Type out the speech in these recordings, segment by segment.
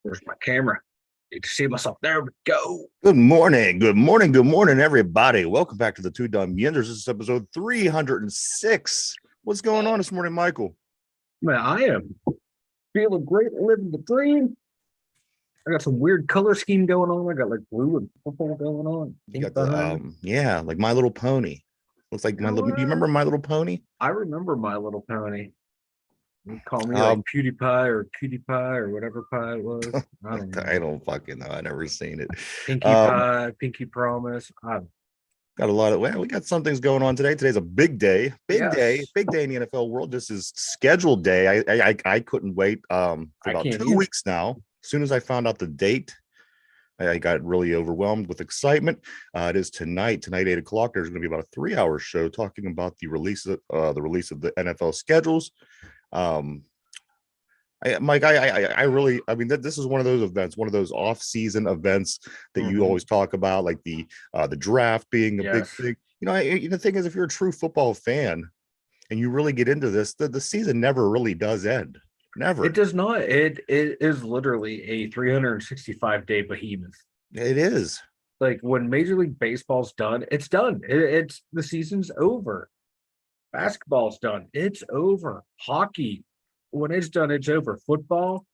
Where's my camera? Need to see myself. There we go. Good morning. Good morning. Good morning, everybody. Welcome back to the Two Dum Yinzers. This is episode 306. What's going on this morning, Michael? Man, I am feeling great, living the dream. I got some weird color scheme going on. I got like blue and purple going on. You got the like My Little Pony. Looks like My Little. Do you remember My Little Pony? I remember My Little Pony. You call me like PewDiePie or Cutie Pie or whatever pie it was. I don't fucking know. I never seen it. Pinkie Pie, Pinky Promise. Got a lot of we got some things going on today. Today's a big day, big day in the NFL world. This is scheduled day. I couldn't wait for about 2 weeks now. As soon as I found out the date, I got really overwhelmed with excitement. It is tonight 8:00. There's going to be about a 3-hour show talking about the release of the NFL schedules. Mike, I really, this is one of those events, one of those off-season events that you always talk about, like the draft being a big thing. The thing is, if you're a true football fan and you really get into this, the season never really does end. Never. It does not. It is literally a 365-day behemoth. It is. Like when Major League Baseball's done, it's done. It's the season's over. Basketball's done. It's over. Hockey, when it's done, it's over. Football,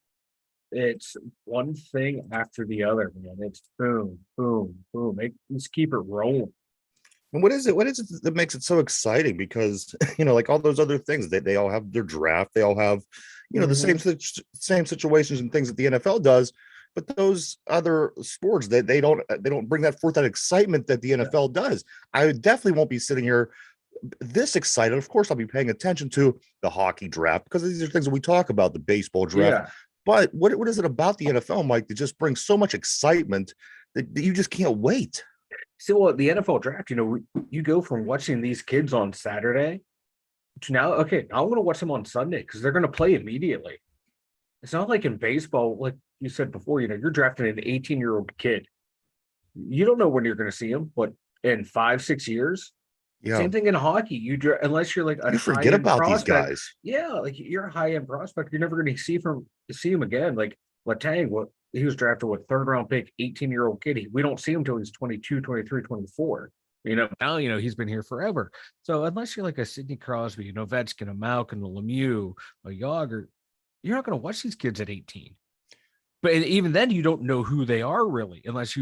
it's one thing after the other, man. It's boom, boom, boom. Let's keep it rolling. And what is it that makes it so exciting? Because, like all those other things, they all have their draft. They all have, the same situations and things that the NFL does. But those other sports, they don't bring that forth, that excitement that the NFL does. I definitely won't be sitting here this excited. Of course, I'll be paying attention to the hockey draft because these are things that we talk about, the baseball draft. But what is it about the NFL, Mike, that just brings so much excitement that you just can't wait? So the NFL draft, you go from watching these kids on Saturday to now, okay, I want to watch them on Sunday because they're going to play immediately. It's not like in baseball, like you said before, you're drafting an 18-year-old kid. You don't know when you're going to see him, but in 5-6 years. Yeah. Same thing in hockey. Unless you're like you forget about prospect, these guys. Yeah, like you're a high-end prospect. You're never going to see him again. Like Letang, he was drafted with third-round pick, 18-year-old kid. We don't see him until he's 22, 23, 24. Now he's been here forever. So unless you're like a Sidney Crosby, Ovechkin, a Malkin, a Lemieux, a Yager, you're not going to watch these kids at 18. But even then, you don't know who they are really, unless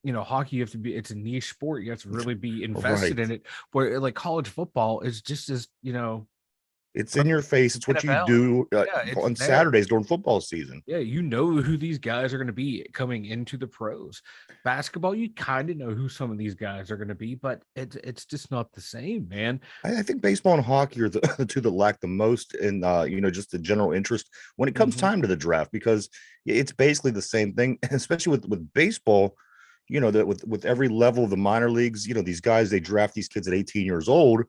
hockey, you have to be, it's a niche sport. You have to really be invested in it. Where like college football is just as, it's in your face. It's what NFL. You do on Saturdays during football season. Yeah. You know who these guys are going to be coming into the pros. Basketball, you kind of know who some of these guys are going to be, but it's just not the same, man. I think baseball and hockey are the two that lack the most in, just the general interest when it comes time to the draft, because it's basically the same thing, especially with baseball. That with every level of the minor leagues, these guys, they draft these kids at 18 years old.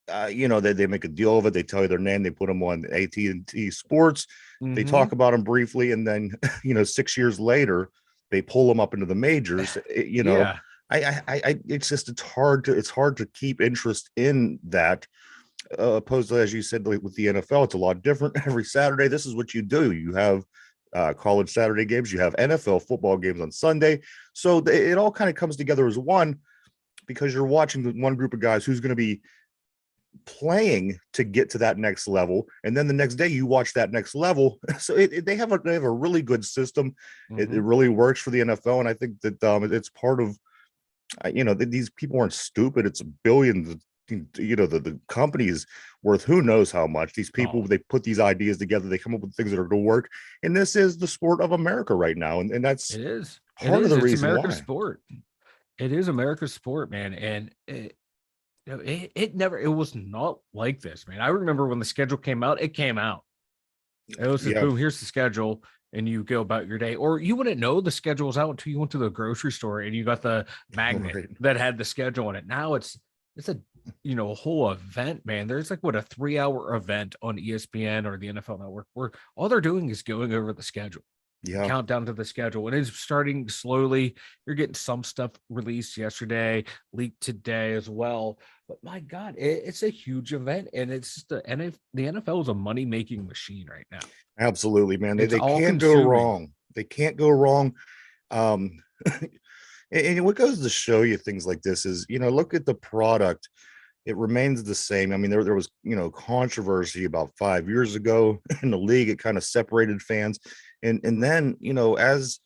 They make a deal of it. They tell you their name. They put them on AT&T Sports. They talk about them briefly, and then 6 years later, they pull them up into the majors. It's hard to keep interest in that. Opposed to, as you said, with the NFL, it's a lot different. Every Saturday, this is what you do. You have college Saturday games. You have NFL football games on Sunday. So it all kind of comes together as one, because you're watching the one group of guys who's going to be playing to get to that next level, and then the next day you watch that next level. So they have a really good system. It really works for the NFL, and I think that it's part of these people aren't stupid. It's billions. The company is worth who knows how much. These people, they put these ideas together, they come up with things that are going to work, and this is the sport of America right now, and that's part of the reason why. Sport. It is America's sport, man, and it was not like this, man. I remember when the schedule came out, it came out. It was just, boom, here's the schedule, and you go about your day. Or you wouldn't know the schedule was out until you went to the grocery store and you got the magnet that had the schedule on it. Now it's a whole event, man. There's like a 3-hour event on ESPN or the NFL Network where all they're doing is going over the schedule. Countdown to the schedule, and it's starting slowly. You're getting some stuff released yesterday, leaked today as well. But my God, it's a huge event, and it's just the NFL is a money making machine right now. Absolutely, man. They can't go wrong. They can't go wrong. Um, and what goes to show you things like this is, look at the product. It remains the same. I mean, there was, controversy about 5 years ago in the league. It kind of separated fans. And then, as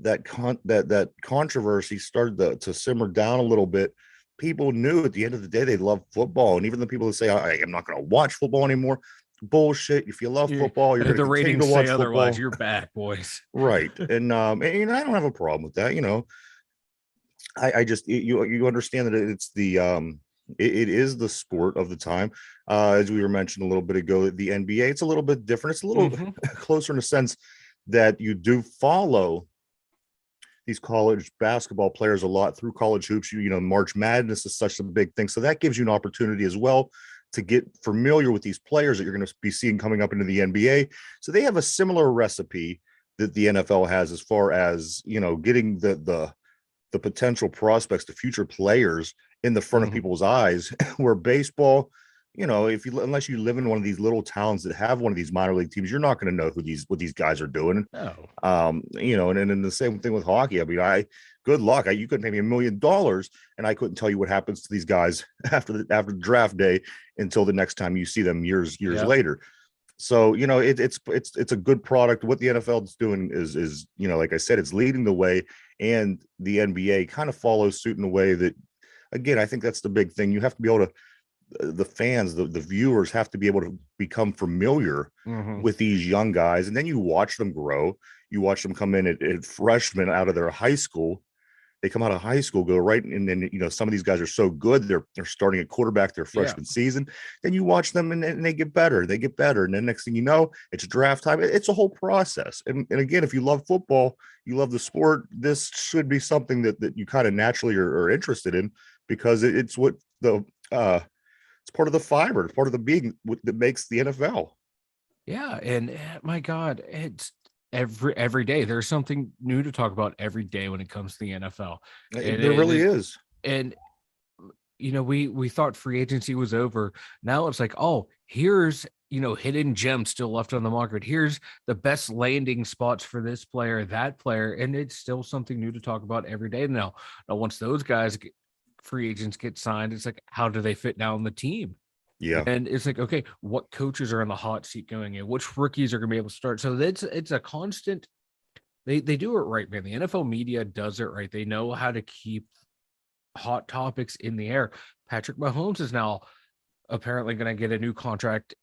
that controversy started to simmer down a little bit, people knew at the end of the day they love football. And even the people that say, I'm not going to watch football anymore, bullshit. If you love football, you're going to the continue to ratings watch say football. otherwise. You're back, boys. Right. And I don't have a problem with that. I just you understand that it's it is the sport of the time. As we were mentioned a little bit ago, the NBA, it's a little bit different. It's a little closer in the sense that you do follow these college basketball players a lot through college hoops. March Madness is such a big thing. So that gives you an opportunity as well to get familiar with these players that you're going to be seeing coming up into the NBA. So they have a similar recipe that the NFL has as far as, getting the potential prospects, the future players in the front of people's eyes, where baseball, unless you live in one of these little towns that have one of these minor league teams, you're not going to know what these guys are doing. No. And then the same thing with hockey. I mean, good luck. You couldn't pay me $1 million and I couldn't tell you what happens to these guys after the draft day until the next time you see them years later. So, it's a good product. What the NFL is doing is, like I said, it's leading the way, and the NBA kind of follows suit in a way that, again, I think that's the big thing. You have to be able to, the fans, the viewers have to be able to become familiar with these young guys. And then you watch them grow. You watch them come in at freshmen out of their high school. They come out of high school, go right, and then some of these guys are so good, they're starting at quarterback their freshman season. Then you watch them, and they get better, and then next thing you know, it's draft time. It's a whole process. And again, if you love football, you love the sport, this should be something that you kind of naturally are interested in, because it's what it's part of the fiber, it's part of the being that makes the NFL. Yeah, and my God, it's every day there's something new to talk about every day when it comes to the NFL. There really is. And we thought free agency was over. Now it's like, oh, here's hidden gems still left on the market. Here's the best landing spots for this player, that player, and it's still something new to talk about every day. Now once those guys free agents get signed, it's like, how do they fit down the team? Yeah. And it's like, okay, what coaches are in the hot seat going in? Which rookies are going to be able to start? So it's a constant. They do it right, man. The NFL media does it right. They know how to keep hot topics in the air. Patrick Mahomes is now apparently going to get a new contract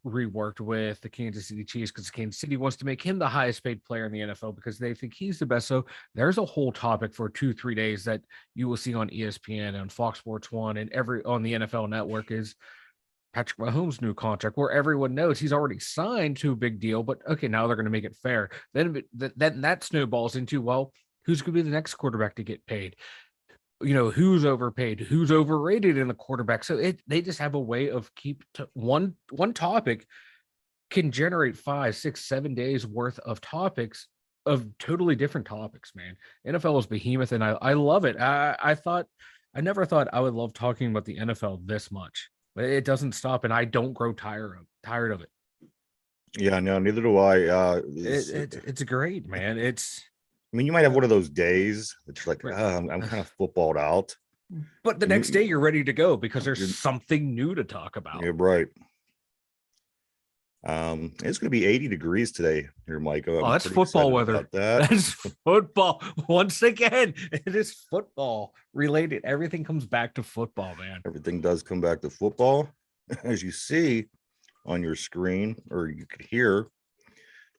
reworked with the Kansas City Chiefs, because Kansas City wants to make him the highest paid player in the NFL because they think he's the best. So there's a whole topic for 2-3 days that you will see on ESPN and Fox Sports 1 and on the NFL Network is Patrick Mahomes' new contract, where everyone knows he's already signed to a big deal, but okay, now they're going to make it fair. Then that snowballs into, well, who's going to be the next quarterback to get paid? Who's overpaid, who's overrated in the quarterback. So they just have a way of one topic can generate 5, 6, 7 days worth of topics, of totally different topics, man. NFL is behemoth, and I love it. I never thought I would love talking about the NFL this much. It doesn't stop, and I don't grow tired of it. Yeah, no, neither do I. It's great, man. I mean, you might have one of those days that you're like, I'm kind of footballed out. But the next day you're ready to go because there's something new to talk about. Yeah, right. It's going to be 80 degrees today here, Mike. That's football weather. That's football. Once again, it is football related. Everything comes back to football, man. Everything does come back to football. As you see on your screen, or you could hear,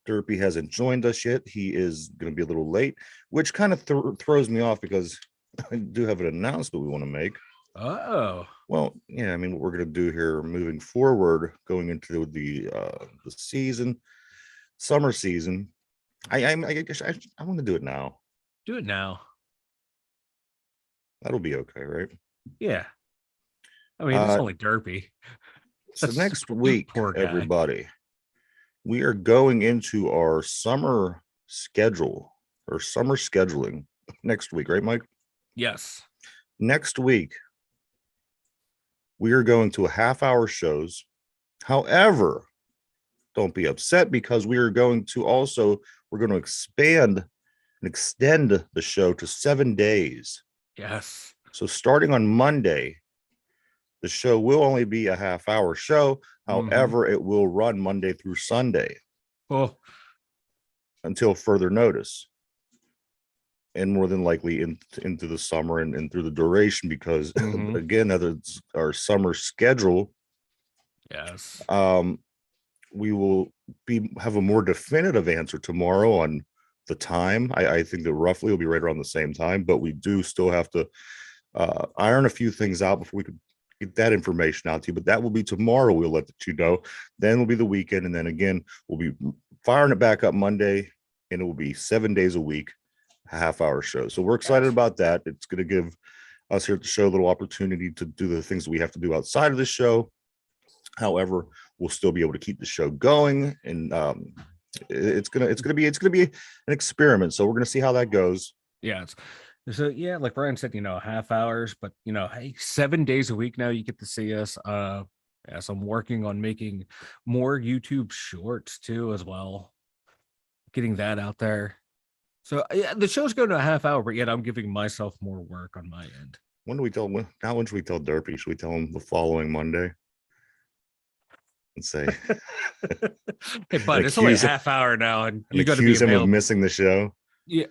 Derpy hasn't joined us yet. He is going to be a little late, which kind of throws me off, because I do have an announcement we want to make. Oh, well, yeah. I mean, what we're going to do here moving forward, going into the season, summer season. I guess I want to do it now. Do it now. That'll be okay, right? Yeah. I mean, it's only Derpy. So next week, everybody, we are going into our summer schedule, or summer scheduling next week, right, Mike? Yes. Next week, we are going to half-hour shows. However, don't be upset, because we are going to also we're going to expand and extend the show to 7 days. Yes. So starting on Monday, the show will only be a half-hour show. However, it will run Monday through Sunday until further notice. And more than likely into the summer and through the duration, because again, that's our summer schedule. Yes. We will have a more definitive answer tomorrow on the time. I think that roughly will be right around the same time, but we do still have to iron a few things out before we could get that information out to you. But that will be tomorrow. We'll let you know. Then will be the weekend, and then again we'll be firing it back up Monday, and it will be 7 days a week, half-hour show. So we're excited about that. It's going to give us here at the show a little opportunity to do the things that we have to do outside of the show. However, we'll still be able to keep the show going, and it's gonna be an experiment. So we're gonna see how that goes. Yeah. So yeah, like Brian said, half hours, but hey, 7 days a week now you get to see us. Yes, I'm working on making more YouTube shorts too as well, getting that out there. So yeah, the show's going to a half hour, but yet I'm giving myself more work on my end. When should we tell Derpy? Should we tell him the following Monday? And say, hey, bud, it's only a half hour now, and you got to be available. Him of missing the show. Yeah.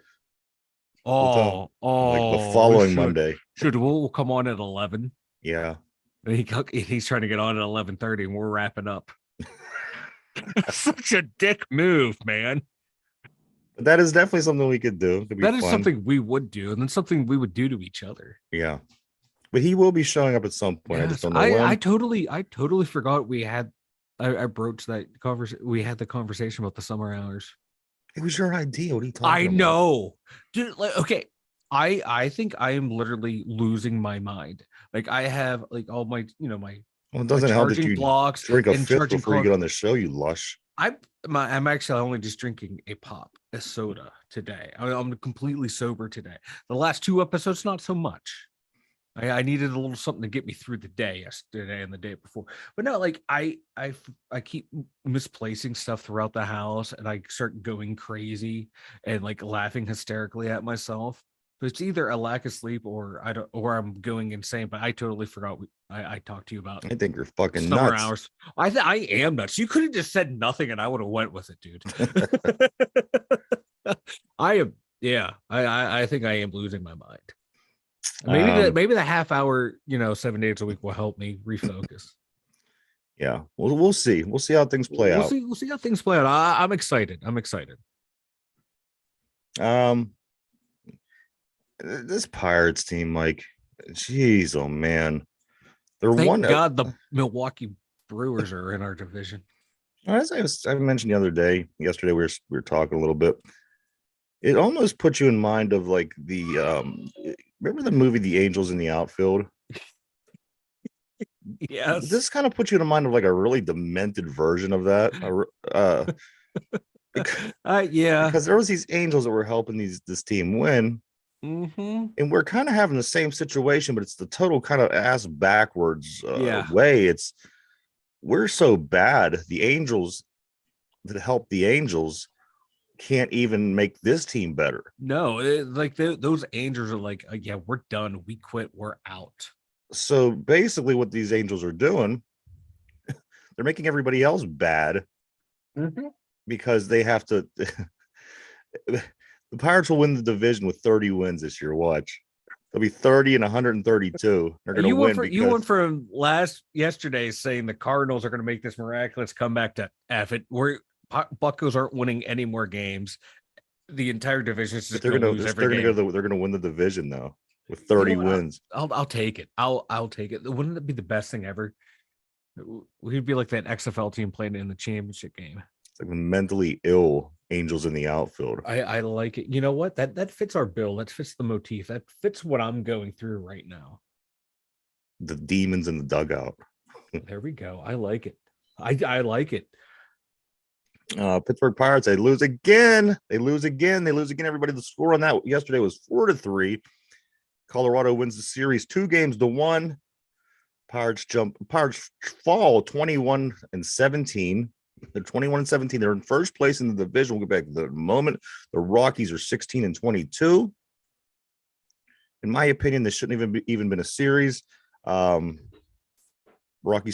Like the following Monday. We'll come on at 11. Yeah. And he's trying to get on at 11:30, and we're wrapping up. Such a dick move, man. But that is definitely something we could do. That is something we would do, and then something we would do to each other. Yeah. But he will be showing up at some point. Yes, I just don't know when. I totally forgot we had. I broached that conversation. We had the conversation about the summer hours. It was your idea. What are you talking about? I know, dude. Like, okay, I think I am literally losing my mind. Like, I have like all my, my. Well, it doesn't help that you blocks drink a fifth before you get on the show. You lush. I'm actually only just drinking a soda today. I'm completely sober today. The last 2 episodes, not so much. I needed a little something to get me through the day yesterday and the day before. But no, like I keep misplacing stuff throughout the house, and I start going crazy and like laughing hysterically at myself. So it's either a lack of sleep or I'm going insane. But I totally forgot I talked to you about. I think you're fucking summer nuts. Hours. I am nuts. You could have just said nothing and I would have went with it, dude. I am. Yeah, I think I am losing my mind. Maybe the half hour, 7 days a week will help me refocus. Yeah, we'll see. We'll see how things play out. We'll see how things play out. I'm excited. This Pirates team, Mike, jeez, oh man, Thank God the Milwaukee Brewers are in our division. As I mentioned yesterday we were talking a little bit. It almost puts you in mind of like the remember the movie The Angels in the Outfield? Yes. This kind of puts you in mind of like a really demented version of that. Yeah. Because there was these angels that were helping this team win. And we're kind of having the same situation, but it's the total kind of ass backwards way. We're so bad. The angels that help the angels can't even make this team better. No, those angels are like, yeah, we're done. We quit. We're out. So basically what these angels are doing, they're making everybody else bad because they have to. The Pirates will win the division with 30 wins this year. Watch. They'll be 30 and 132. They're going to win. You went from yesterday saying the Cardinals are going to make this miraculous comeback to F it. Buccos aren't winning any more games. The entire division is just going to lose every game. They're going to win the division though with 30 wins. I'll take it. I'll take it. Wouldn't it be the best thing ever? We'd be like that XFL team playing in the championship game. It's like mentally ill angels in the outfield. I like it. You know what? That fits our bill. That fits the motif. That fits what I'm going through right now. The demons in the dugout. There we go. I like it. I like it. Pittsburgh Pirates, they lose again. Everybody, the score on that yesterday was 4-3. Colorado wins the series 2-1. Pirates fall 21-17. They're 21-17. They're in first place in the division. We'll get back to the moment. The Rockies are 16-22. In my opinion, this shouldn't even been a series. Rockies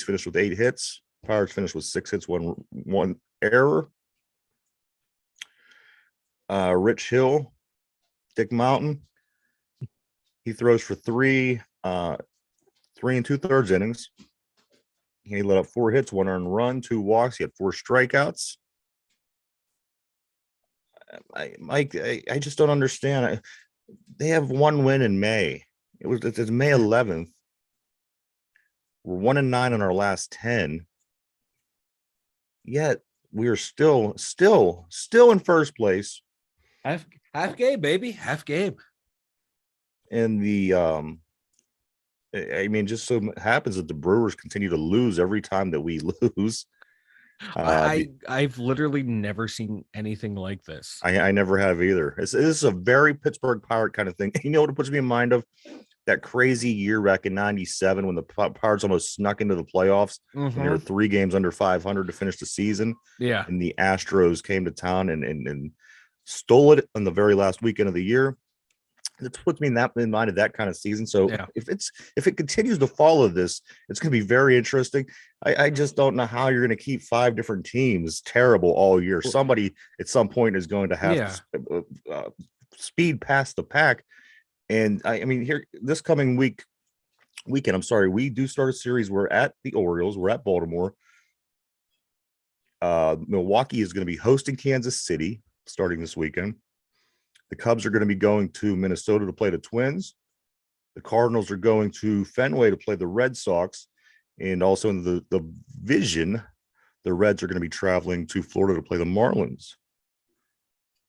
finished with 8 hits. Pirates finished with 6 hits, one error. Rich Hill, Dick Mountain. He throws for 3 3 2/3 innings. He let up 4 hits, 1 earned run, 2 walks. He had 4 strikeouts. Mike, I just don't understand. They have 1 win in May. It's May 11th. We're 1-9 on our last 10. Yet we are still in first place. Half game, baby, half game. And just so happens that the Brewers continue to lose every time that we lose. I've literally never seen anything like this. I never have either. This is a very Pittsburgh Pirate kind of thing. You know what it puts me in mind of? That crazy year back in '97 when the Pirates almost snuck into the playoffs. And they were 3 games under 500 to finish the season. Yeah. And the Astros came to town and stole it on the very last weekend of the year. It puts me in mind of that kind of season. So if it continues to follow this, it's going to be very interesting. I just don't know how you're going to keep 5 different teams terrible all year. Somebody at some point is going to have to speed past the pack. And I mean, here this coming weekend, we do start a series. We're at the Orioles. We're at Baltimore. Milwaukee is going to be hosting Kansas City starting this weekend. The Cubs are going to be going to Minnesota to play the Twins. The Cardinals are going to Fenway to play the Red Sox. And also in the division, the Reds are going to be traveling to Florida to play the Marlins.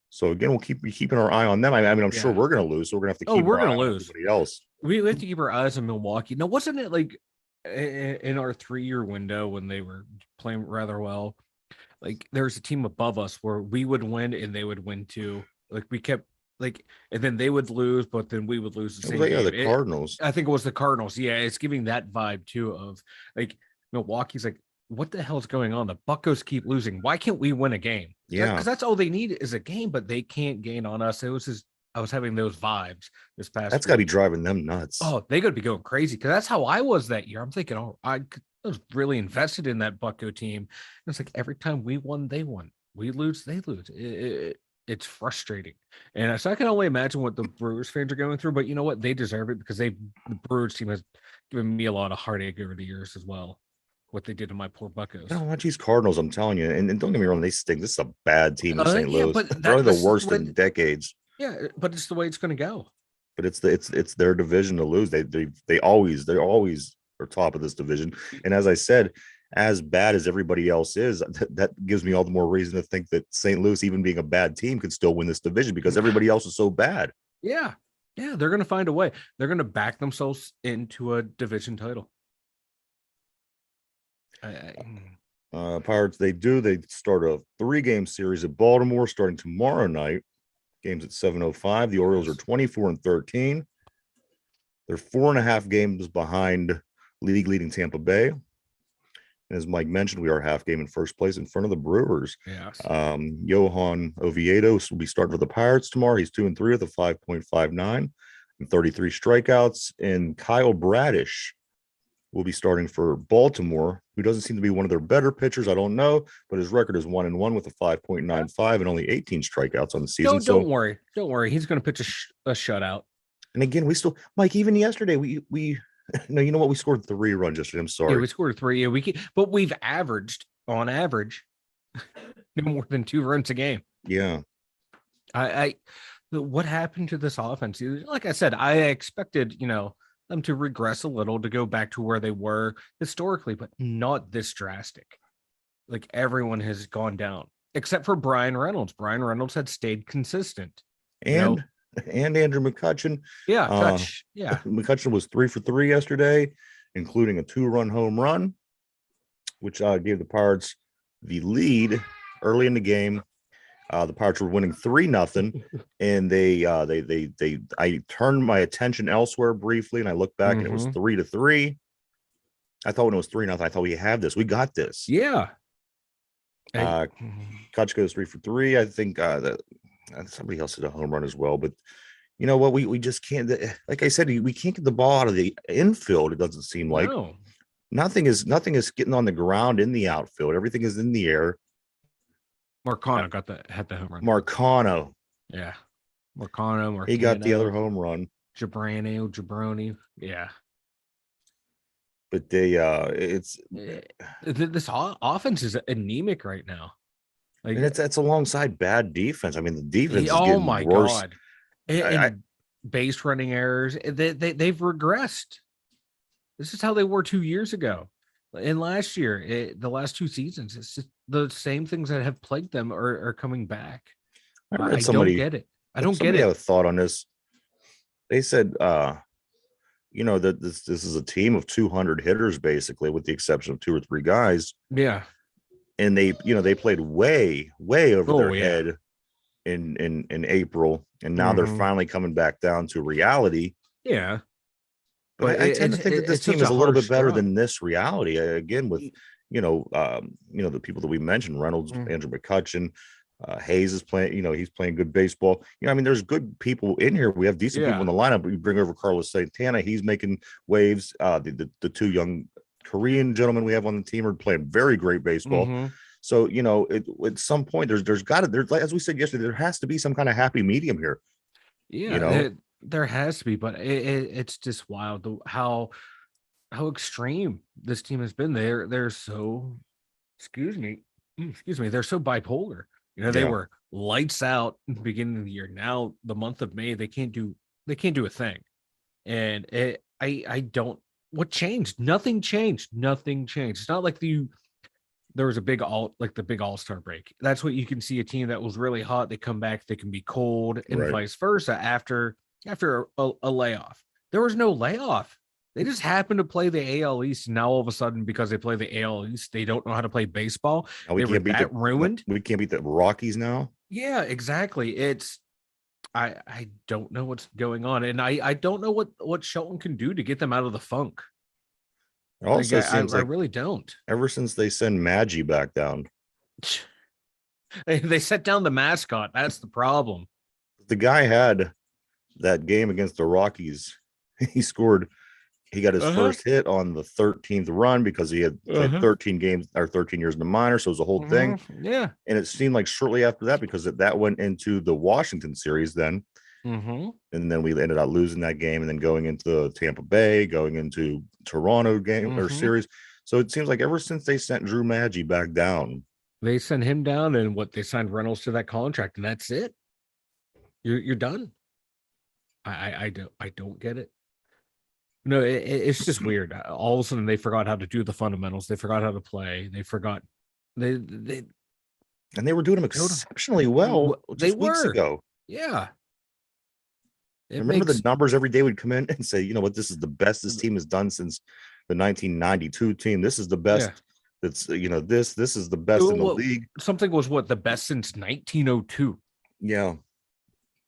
So again, we'll keep keeping our eye on them. I'm sure we're going to lose, so we're going to have to keep we're our going eye to on lose. everybody else. We have to keep our eyes on Milwaukee. Now, wasn't it like in our 3-year window when they were playing rather well? Like there's a team above us where we would win and they would win too. Like we kept and then they would lose, but then we would lose the same. The Cardinals. I think it was the Cardinals. Yeah, it's giving that vibe too of like Milwaukee's like, what the hell's going on? The Buccos keep losing. Why can't we win a game? Yeah, because that's all they need is a game, but they can't gain on us. It was just I was having those vibes this past. That's got to be driving them nuts. Oh, they got to be going crazy because that's how I was that year. I'm thinking, I was really invested in that Bucco team. And it's like every time we won, they won. We lose, they lose. It's frustrating. And so I can only imagine what the Brewers fans are going through, but you know what? They deserve it because the Brewers team has given me a lot of heartache over the years as well. What they did to my poor Buccos. Watch these Cardinals, I'm telling you. And don't get me wrong, they stink. This is a bad team in St. Louis. But they're the worst in decades. Yeah, but it's the way it's going to go. But it's their division to lose. They always are top of this division. And as I said, as bad as everybody else is, that gives me all the more reason to think that St. Louis, even being a bad team, could still win this division because everybody else is so bad. Yeah, they're going to find a way. They're going to back themselves into a division title. Pirates, they start a 3-game series at Baltimore starting tomorrow night. Games at 7:05. The Orioles are 24-13. They're 4.5 games behind leading Tampa Bay. And as Mike mentioned, we are half game in first place in front of the Brewers. Yes. Johan Oviedo will be starting for the Pirates tomorrow. He's 2-3 with a 5.59 and 33 strikeouts. And Kyle Bradish will be starting for Baltimore, who doesn't seem to be one of their better pitchers. I don't know, but his record is 1-1 with a 5.95 and only 18 strikeouts on the season. Don't worry. He's going to pitch a shutout. And again, we still, Mike, even yesterday, we no, you know what? We scored 3 runs yesterday. I'm sorry. Yeah, we scored 3. Yeah, but we've averaged on average no more than 2 runs a game. Yeah. What happened to this offense? Like I said, I expected, them to regress a little, to go back to where they were historically, but not this drastic. Like everyone has gone down except for Brian Reynolds. Brian Reynolds had stayed consistent. And Andrew McCutchen. Yeah. McCutchen was 3 for 3 yesterday, including a 2-run home run, which gave the Pirates the lead early in the game. The Pirates were winning 3-0, and I turned my attention elsewhere briefly, and I looked back, and it was 3-3. I thought when it was 3-0, I thought we have this. We got this. Yeah. I, Kutch goes 3 for 3. I think that somebody else hit a home run as well. But you know what? We just can't. Like I said, we can't get the ball out of the infield. It doesn't seem like no. nothing is getting on the ground in the outfield. Everything is in the air. Marcano had the home run. Marcano. Yeah. Marcano. He got the other home run. Jabroni. Yeah. But this offense is anemic right now. Like, and it's alongside bad defense. I mean, the defense is oh getting my worse. God. And base running errors. They've regressed. This is how they were 2 years ago. And last year, the last 2 seasons, it's just the same things that have plagued them are coming back. I don't get it. I don't get it. Have a thought on this. They said, that this is a team of 200 hitters, basically, with the exception of 2 or 3 guys. Yeah. And they played way over their head in April. And now they're finally coming back down to reality. Yeah. But I tend to think that this team is a little bit better than this reality. Again, with the people that we mentioned, Reynolds, Andrew McCutchen, Hayes is playing. He's playing good baseball. I mean, there's good people in here. We have decent people in the lineup. We bring over Carlos Santana. He's making waves. The 2 young Korean gentlemen we have on the team are playing very great baseball. So at some point, there's got to, as we said yesterday, there has to be some kind of happy medium here. Yeah, there has to be, but it's just wild how extreme this team has been. They're so they're so bipolar. They were lights out in the beginning of the year. Now the month of May, they can't do a thing. And I don't. What changed? Nothing changed. It's not like there was a big all-star break. That's what you can see. A team that was really hot, they come back, they can be cold, and vice versa after a layoff. There was no layoff. They just happened to play the AL East. And now all of a sudden, because they play the AL East, they don't know how to play baseball. We can't beat the Rockies now. Yeah, exactly. I don't know what's going on, and I don't know what Shelton can do to get them out of the funk. It also seems I really don't. Ever since they send Maggie back down, they set down the mascot. That's the problem. The guy had that game against the Rockies. He scored. He got his first hit on the 13th run because he had played 13 games or 13 years in the minor. So it was a whole thing. Yeah. And it seemed like shortly after that, because that went into the Washington series then. And then we ended up losing that game and then going into Tampa Bay, going into Toronto game or series. So it seems like ever since they sent Drew Maggi back down, they sent him down, and they signed Reynolds to that contract, and that's it. You're done. I don't get it. No, it's just weird. All of a sudden they forgot how to do the fundamentals. They forgot how to play. They forgot and they were doing them exceptionally well weeks ago. Yeah. Remember the numbers every day would come in and say, this is the best this team has done since the 1992 team. This is the best. That's this is the best in the league. Something was the best since 1902. Yeah.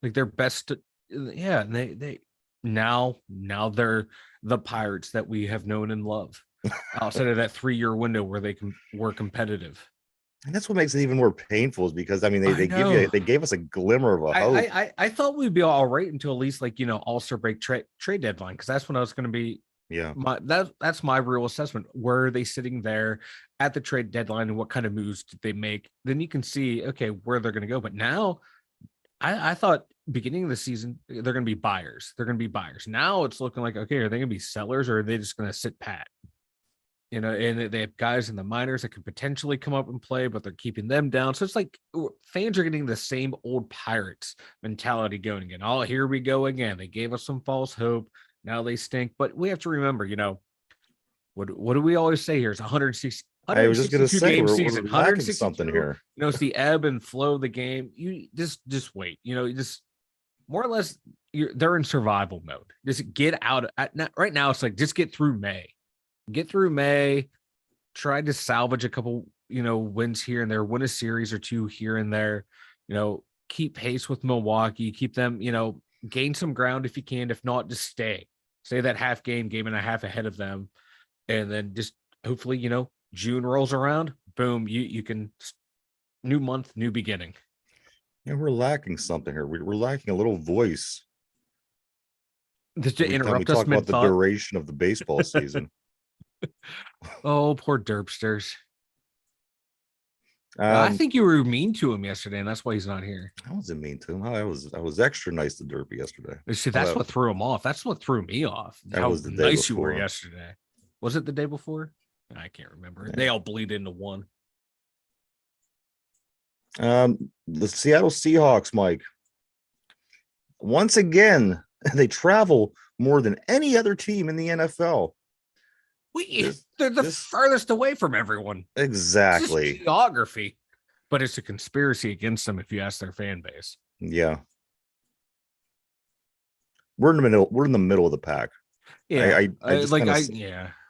Like their best. Yeah. And they now they're the Pirates that we have known and love outside of that 3-year window where they were competitive. And that's what makes it even more painful, is because they gave us a glimmer of a hope. I thought we'd be all right until at least all-star break trade deadline, because that's when I was going to be. Yeah, that's my real assessment. Where are they sitting there at the trade deadline, and what kind of moves did they make? Then you can see where they're going to go. But now, I thought beginning of the season they're going to be buyers. Now it's looking like, are they going to be sellers, or are they just going to sit pat? And they have guys in the minors that could potentially come up and play, but they're keeping them down. So it's like fans are getting the same old Pirates mentality going again. Oh, here we go again. They gave us some false hope. Now they stink. But we have to remember, what do we always say here? It's 160. I was just going to say, we're lacking something here. It's the ebb and flow of the game. You just wait. Just more or less, they're in survival mode. Just get out. Right now, it's like just get through May. Try to salvage a couple, wins here and there, win a series or 2 here and there, keep pace with Milwaukee, keep them, gain some ground if you can. If not, just stay that game and a half ahead of them. And then just hopefully, June rolls around, boom, you can new month, new beginning. Yeah, we're lacking something here. We're lacking a little voice. To Every time we interrupt us talk about the mid-thought. duration of the baseball season. Oh, poor Derpsters. I think you were mean to him yesterday, and that's why he's not here. I wasn't mean to him. I was extra nice to Derpy yesterday. See, that's what threw him off. That's what threw me off. That How was the day nice you were before. yesterday. Was it the day before? I can't remember. Yeah. They all bleed into one. The Seattle Seahawks, Mike. Once again, they travel more than any other team in the NFL. They're the farthest away from everyone. Exactly. It's just geography, but it's a conspiracy against them if you ask their fan base. Yeah. We're in the middle. We're in the middle of the pack. Yeah. I've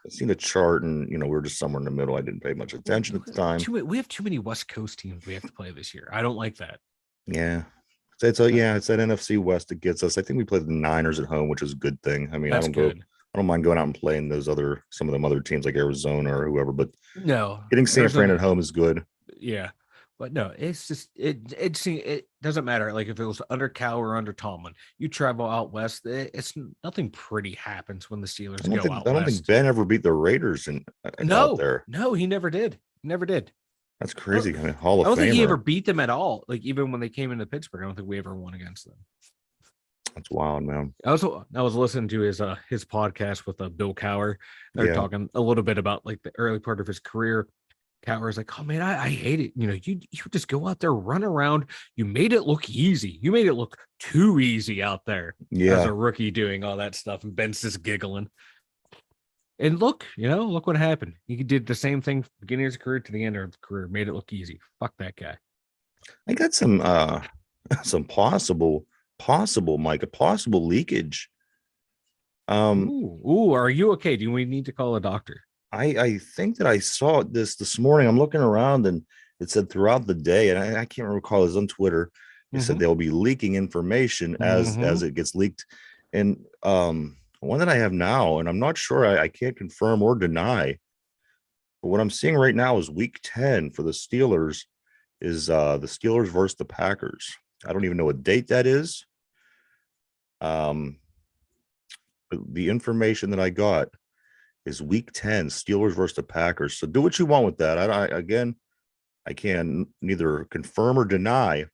seen a chart, and we're just somewhere in the middle. I didn't pay much attention at the time. We have too many West Coast teams we have to play this year. I don't like that. Yeah. It's that NFC West that gets us. I think we played the Niners at home, which is a good thing. I mean, I don't mind going out and playing some of them other teams like Arizona or whoever, but no, getting San Fran at home is good. Yeah. But no, it's just it doesn't matter. Like if it was under Cal or under Tomlin, you travel out west. It's nothing pretty happens when the Steelers go out west. I don't think Ben ever beat the Raiders out there. No, he never did. Never did. That's crazy. I mean, Hall of Famer. I don't think he ever beat them at all. Like even when they came into Pittsburgh, I don't think we ever won against them. That's wild, man. I was listening to his podcast with Bill Cowher. They're talking a little bit about like the early part of his career. Cowher's like, oh man, I hate it. You just go out there, run around. You made it look easy. You made it look too easy out there as a rookie doing all that stuff. And Ben's just giggling. And look what happened. He did the same thing from the beginning of his career to the end of his career. Made it look easy. Fuck that guy. I got some possible leakage. Are you okay? Do we need to call a doctor? I think that I saw this morning. I'm looking around and it said throughout the day, and I can't recall, it was on Twitter. It said they'll be leaking information as it gets leaked. And one that I have now, and I'm not sure, I can't confirm or deny, but what I'm seeing right now is week 10 for the Steelers is the Steelers versus the Packers. I don't even know what date that is. But the information that I got is week 10, Steelers versus the Packers. So do what you want with that. I can neither confirm or deny.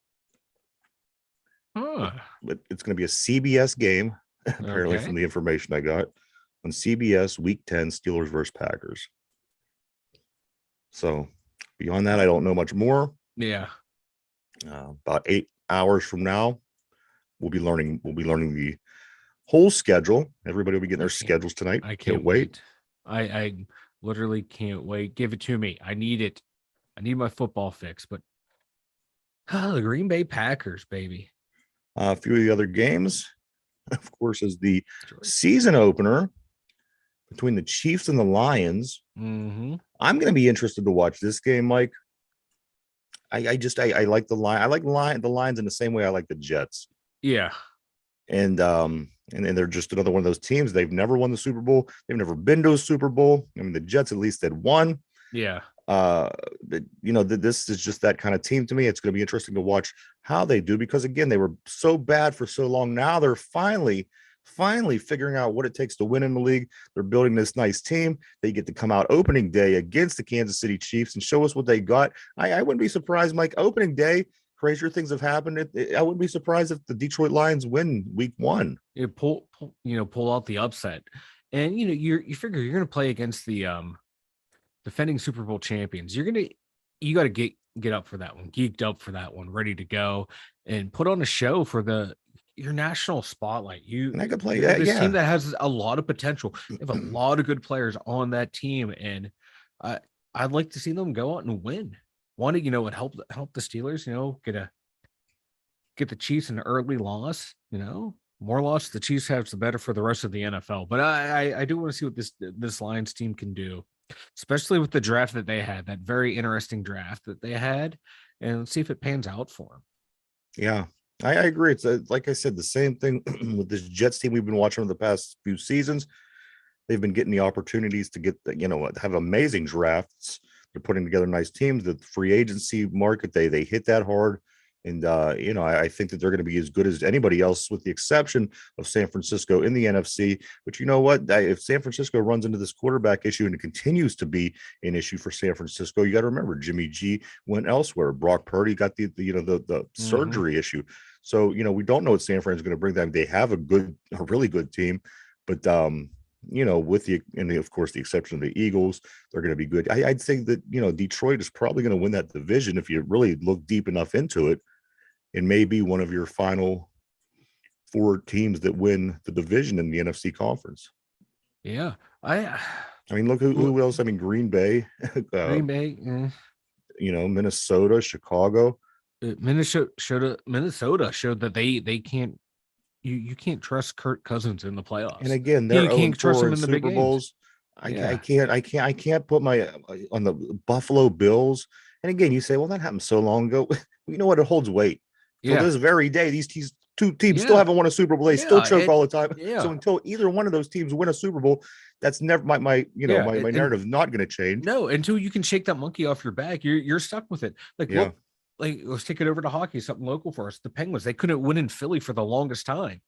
But it's going to be a CBS game, apparently, from the information I got on CBS, week 10, Steelers versus Packers. So beyond that, I don't know much more. Yeah. About 8 hours from now, we'll be learning the whole schedule. Everybody will be getting their schedules tonight. I can't wait. I literally can't wait. Give it to me. I need it. I need my football fix. But the Green Bay Packers, baby. A few of the other games, of course, is the season opener between the Chiefs and the Lions. I'm going to be interested to watch this game, Mike. I like the line. I like the Lions in the same way I like the Jets. Yeah. And they're just another one of those teams. They've never won the Super Bowl. They've never been to a Super Bowl. I mean, the Jets at least had won. Yeah. But this is just that kind of team to me. It's going to be interesting to watch how they do, because again, they were so bad for so long. Now they're finally figuring out what it takes to win in the league. They're building this nice team. They get to come out opening day against the Kansas City Chiefs and show us what they got. I wouldn't be surprised, Mike. Opening day, crazier things have happened. I wouldn't be surprised if the Detroit Lions win week 1. You pull out the upset, and you figure you're going to play against the defending Super Bowl champions. You got to get up for that one, geeked up for that one, ready to go, and put on a show for your national spotlight. And I could play this team that has a lot of potential. They have a lot of good players on that team, and I'd like to see them go out and win. Want to, and help the Steelers, get the Chiefs an early loss, more loss the Chiefs have, the better for the rest of the NFL. But I do want to see what this Lions team can do, especially with the draft that they had, that very interesting draft that they had, and see if it pans out for them. Yeah, I agree. It's like I said, the same thing with this Jets team we've been watching over the past few seasons. They've been getting the opportunities to get have amazing drafts. They're putting together nice teams. The free agency market, they hit that hard. And, I think that they're going to be as good as anybody else, with the exception of San Francisco in the NFC. But you know what? If San Francisco runs into this quarterback issue and it continues to be an issue for San Francisco, you got to remember Jimmy G went elsewhere. Brock Purdy got the surgery issue. So, we don't know what San Fran is going to bring them. They have a really good team. But, of course, the exception of the Eagles, they're going to be good. I'd say that, Detroit is probably going to win that division if you really look deep enough into it. And maybe one of your final 4 teams that win the division in the NFC conference. Yeah. I mean, look who else. I mean, Green Bay, Minnesota, Chicago. Minnesota showed that they can't. You can't trust Kirk Cousins in the playoffs. And again, you can't trust him in the Super Bowls. I can't put my on the Buffalo Bills. And again, you say, well, that happened so long ago. You know what? It holds weight. To this very day, these two teams still haven't won a Super Bowl. They still choke all the time. So until either one of those teams win a Super Bowl, that's never my narrative is not going to change. No, until you can shake that monkey off your back, you're stuck with it. Look, let's take it over to hockey, something local for us. The Penguins, they couldn't win in Philly for the longest time.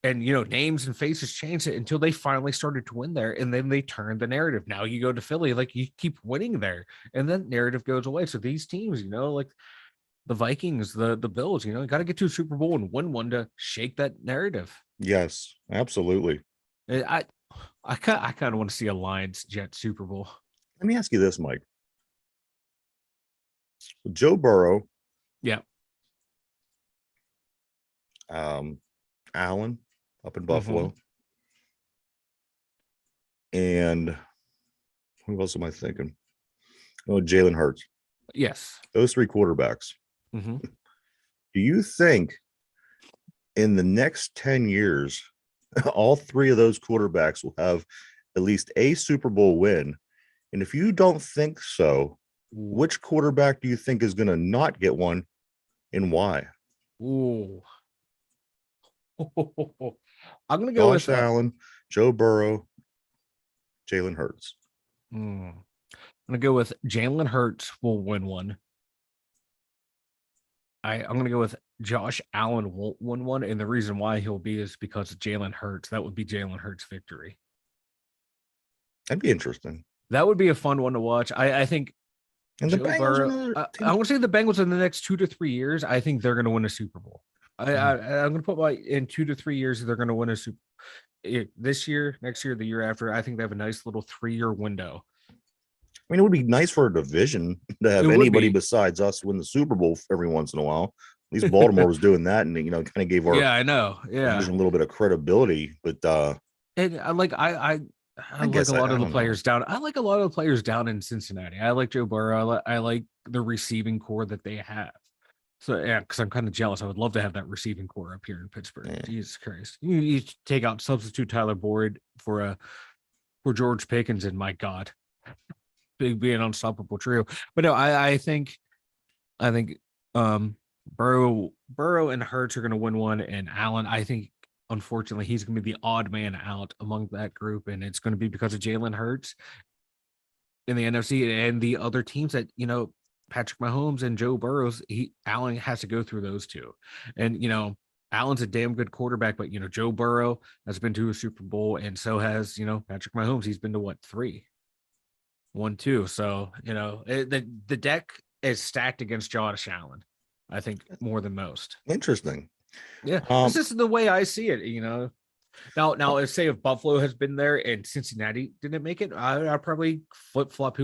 And, names and faces changed it until they finally started to win there. And then they turned the narrative. Now you go to Philly, you keep winning there. And then narrative goes away. So these teams, like the Vikings, the Bills, you got to get to a Super Bowl and win one to shake that narrative. Yes, absolutely. I kind of want to see a Lions-Jets Super Bowl. Let me ask you this, Mike. Joe Burrow. Yeah. Allen up in Buffalo. And who else am I thinking? Oh, Jalen Hurts. Yes. Those 3 quarterbacks. Do you think in the next 10 years, all 3 of those quarterbacks will have at least a Super Bowl win? And if you don't think so, which quarterback do you think is going to not get one, and why? Ooh. I'm going to go Josh Allen, Joe Burrow, Jalen Hurts. I'm going to go with Jalen Hurts will win one. I'm going to go with Josh Allen won't win one. And the reason why he'll be is because of Jalen Hurts. That would be Jalen Hurts' victory. That'd be interesting. That would be a fun one to watch. I think. And the Bengals I want to say the Bengals in the next 2 to 3 years, I think they're going to win a Super Bowl. I'm going to put in 2 to 3 years, they're going to win a Super this year, next year, the year after. I think they have a nice little 3-year window. I mean, it would be nice for a division to have anybody besides us win the Super Bowl every once in a while. At least Baltimore was doing that, and kind of gave our division a little bit of credibility. But and I like a lot of the players down. I like a lot of the players down in Cincinnati. I like Joe Burrow. I like the receiving core that they have. So because I'm kind of jealous. I would love to have that receiving core up here in Pittsburgh. Yeah. Jesus Christ! You take out substitute Tyler Boyd for George Pickens, and my God. Be an unstoppable trio. But no, I think Burrow and Hurts are going to win one, and Allen, I think, unfortunately, he's going to be the odd man out among that group, and it's going to be because of Jalen Hurts in the NFC and the other teams that, Patrick Mahomes and Joe Burrows, Allen has to go through those two. And, Allen's a damn good quarterback, but, Joe Burrow has been to a Super Bowl, and so has, Patrick Mahomes. He's been to what, 3? 1, 2. So, the deck is stacked against Josh Allen, I think, more than most. Interesting. Yeah. This is the way I see it, Now, if Buffalo has been there and Cincinnati didn't make it, I'd probably flip-flop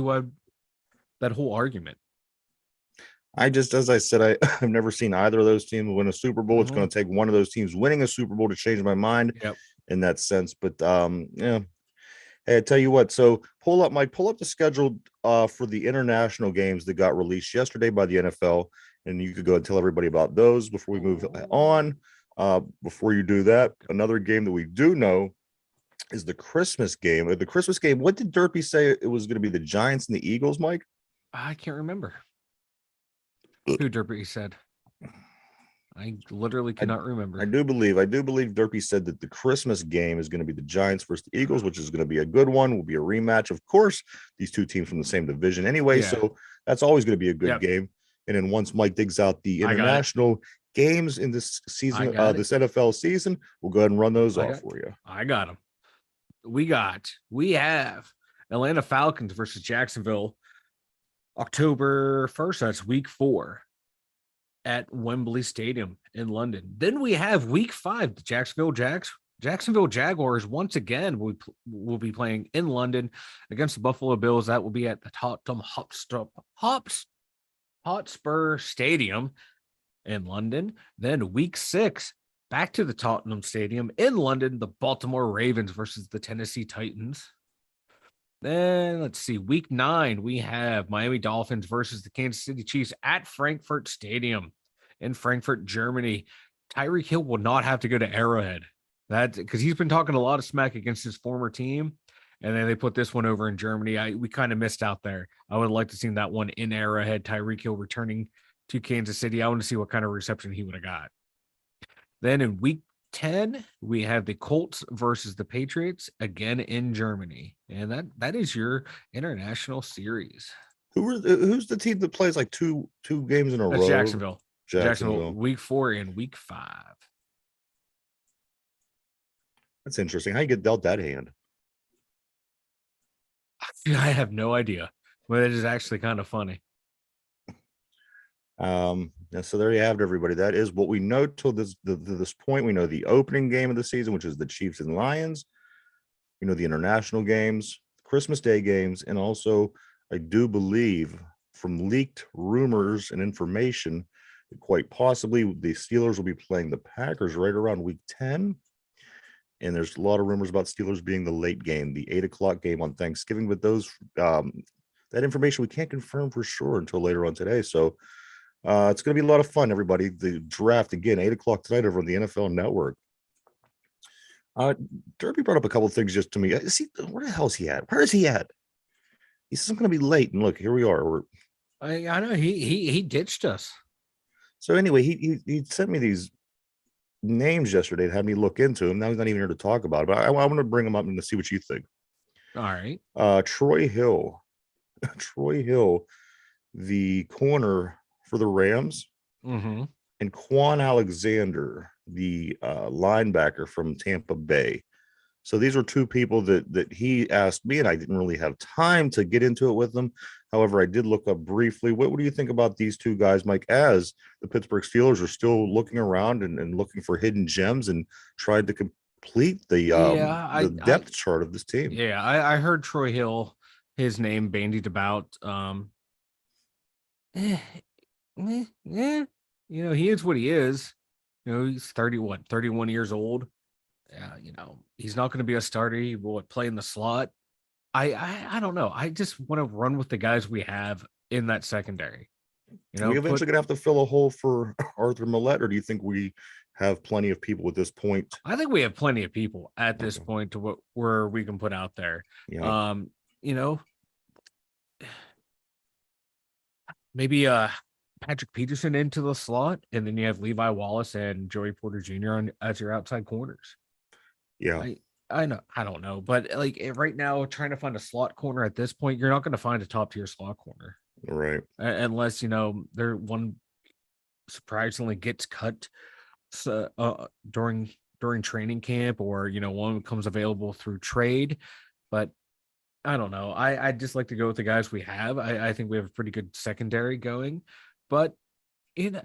that whole argument. As I said, I've never seen either of those teams win a Super Bowl. It's going to take one of those teams winning a Super Bowl to change my mind in that sense. But, Hey, I tell you what, so pull up the schedule for the international games that got released yesterday by the NFL, and you could go and tell everybody about those before we move on. Before you do that, another game that we do know is the Christmas game. The Christmas game, what did Derpy say it was going to be, the Giants and the Eagles, Mike? I can't remember who Derpy said. I literally cannot remember. I do believe Derpy said that the Christmas game is going to be the Giants versus the Eagles, which is going to be a good one. Will be a rematch, of course. These two teams from the same division anyway, so that's always going to be a good game. And then once Mike digs out the international games in this season, this NFL season, we'll go ahead and run those off for you. I got them. We have Atlanta Falcons versus Jacksonville, October 1st. That's week 4 at Wembley Stadium in London. Then we have week 5, the Jacksonville Jaguars once again will be playing in London against the Buffalo Bills. That will be at the Tottenham Hotspur Stadium in London. Then week 6, back to the Tottenham Stadium in London, the Baltimore Ravens versus the Tennessee Titans. Then let's see, week 9, we have Miami Dolphins versus the Kansas City Chiefs at Frankfurt Stadium in Frankfurt, Germany. Tyreek Hill will not have to go to Arrowhead. That's because he's been talking a lot of smack against his former team. And then they put this one over in Germany. We kind of missed out there. I would like to see that one in Arrowhead. Tyreek Hill returning to Kansas City. I want to see what kind of reception he would have got. Then in week 10, we have the Colts versus the Patriots again in Germany. And that is your international series. Who's the team that plays like two games in a row? Jacksonville, week 4 and week 5. That's interesting. How you get dealt that hand? I have no idea, but it is actually kind of funny. So there you have it, everybody. That is what we know till this point. We know the opening game of the season, which is the Chiefs and Lions. We know the international games, Christmas Day games, and also I do believe from leaked rumors and information that quite possibly the Steelers will be playing the Packers right around week 10. And there's a lot of rumors about Steelers being the late game, the 8:00 game on Thanksgiving. But those that information we can't confirm for sure until later on today. So it's going to be a lot of fun, everybody. The draft again, 8:00 tonight over on the NFL Network. Derby brought up a couple of things just to me. Where the hell is he at? Where is he at? He says I'm going to be late, and look, here we are. I know he ditched us. So anyway, he sent me these names yesterday and had me look into him. Now he's not even here to talk about it, but I want to bring him up and to see what you think. All right. Troy Hill, the corner for the Rams, and Quan Alexander, the linebacker from Tampa Bay. So these are two people that he asked me, and I didn't really have time to get into it with them. However, I did look up briefly. What do you think about these two guys, Mike, as the Pittsburgh Steelers are still looking around and looking for hidden gems and tried to complete the depth chart of this team? Yeah, I heard Troy Hill, his name bandied about. He is what he is. He's 31 years old. He's not going to be a starter. He will play in the slot. I don't know. I just want to run with the guys we have in that secondary. Are we eventually going to have to fill a hole for Arthur Millette, or do you think we have plenty of people at this point? I think we have plenty of people at this point to where we can put out there. Yeah. Maybe Patrick Peterson into the slot, and then you have Levi Wallace and Joey Porter Jr. as your outside corners. Yeah. I know. I don't know. But like right now, trying to find a slot corner at this point, you're not going to find a top tier slot corner. Right. Unless, there one surprisingly gets cut during training camp, or, one becomes available through trade. But I don't know. I just like to go with the guys we have. I think we have a pretty good secondary going. But the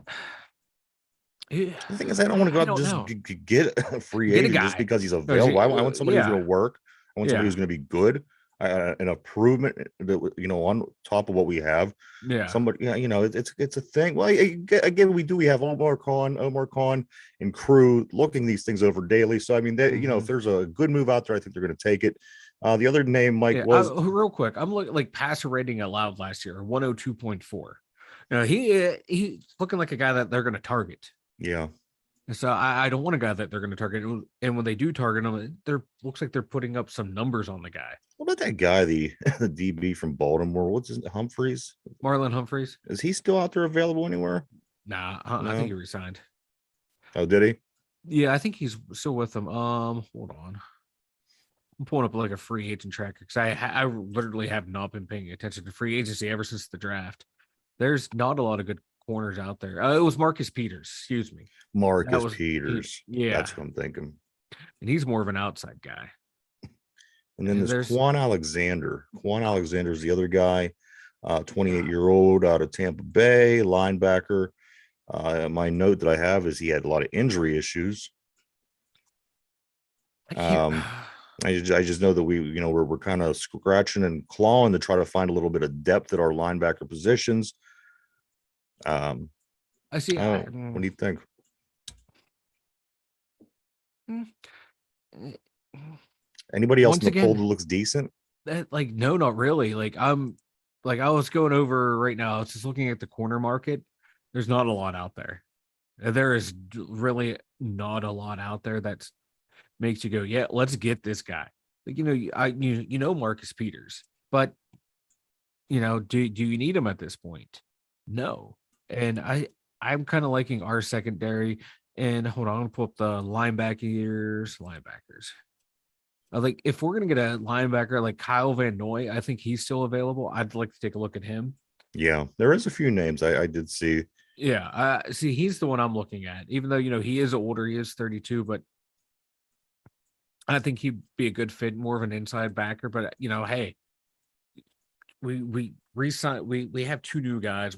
thing is, I don't want to go out and just get a free agent just because he's available. I want somebody who's going to work. I want somebody who's going to be good, an improvement that on top of what we have. Yeah, somebody. It's a thing. Well, again, we have Omar Khan, and crew looking these things over daily. So I mean, if there's a good move out there, I think they're going to take it. The other name, Mike, was real quick. I'm looking like passer rating allowed last year, 102.4. He's looking like a guy that they're going to target. Yeah. So I don't want a guy that they're going to target. And when they do target him, looks like they're putting up some numbers on the guy. What about that guy, the DB from Baltimore? What's his Humphreys? Marlon Humphreys. Is he still out there available anywhere? Nah, no? I think he resigned. Oh, did he? Yeah, I think he's still with them. Hold on. I'm pulling up like a free agent tracker because I literally have not been paying attention to free agency ever since the draft. There's not a lot of good corners out there. It was Marcus Peters, excuse me. That Marcus was Peters. yeah, That's what I'm thinking. and he's more of an outside guy. And then And there's there's Quan Alexander. Quan Alexander is the other guy, 28-year-old out of Tampa Bay, linebacker. My note that I have is he had a lot of injury issues. I can't. I just know that we're kind of scratching and clawing to try to find a little bit of depth at our linebacker positions. I see. What do you think? Anybody else Once in the again, poll that looks decent? like no, not really. I was going over right now. I was just looking at the corner market. There's not a lot out there. There is really not a lot out there that makes you go, yeah, let's get this guy. Like you know Marcus Peters, but do you need him at this point? No. And I'm kind of liking our secondary. And hold on, I'm gonna pull up the linebackers. Like if we're gonna get a linebacker like Kyle Van Noy, I think he's still available. I'd like to take a look at him. Yeah, there is a few names I did see. Yeah, see, he's the one I'm looking at. Even though he is older, he is 32, but I think he'd be a good fit, more of an inside backer. But hey, we resign. We have two new guys.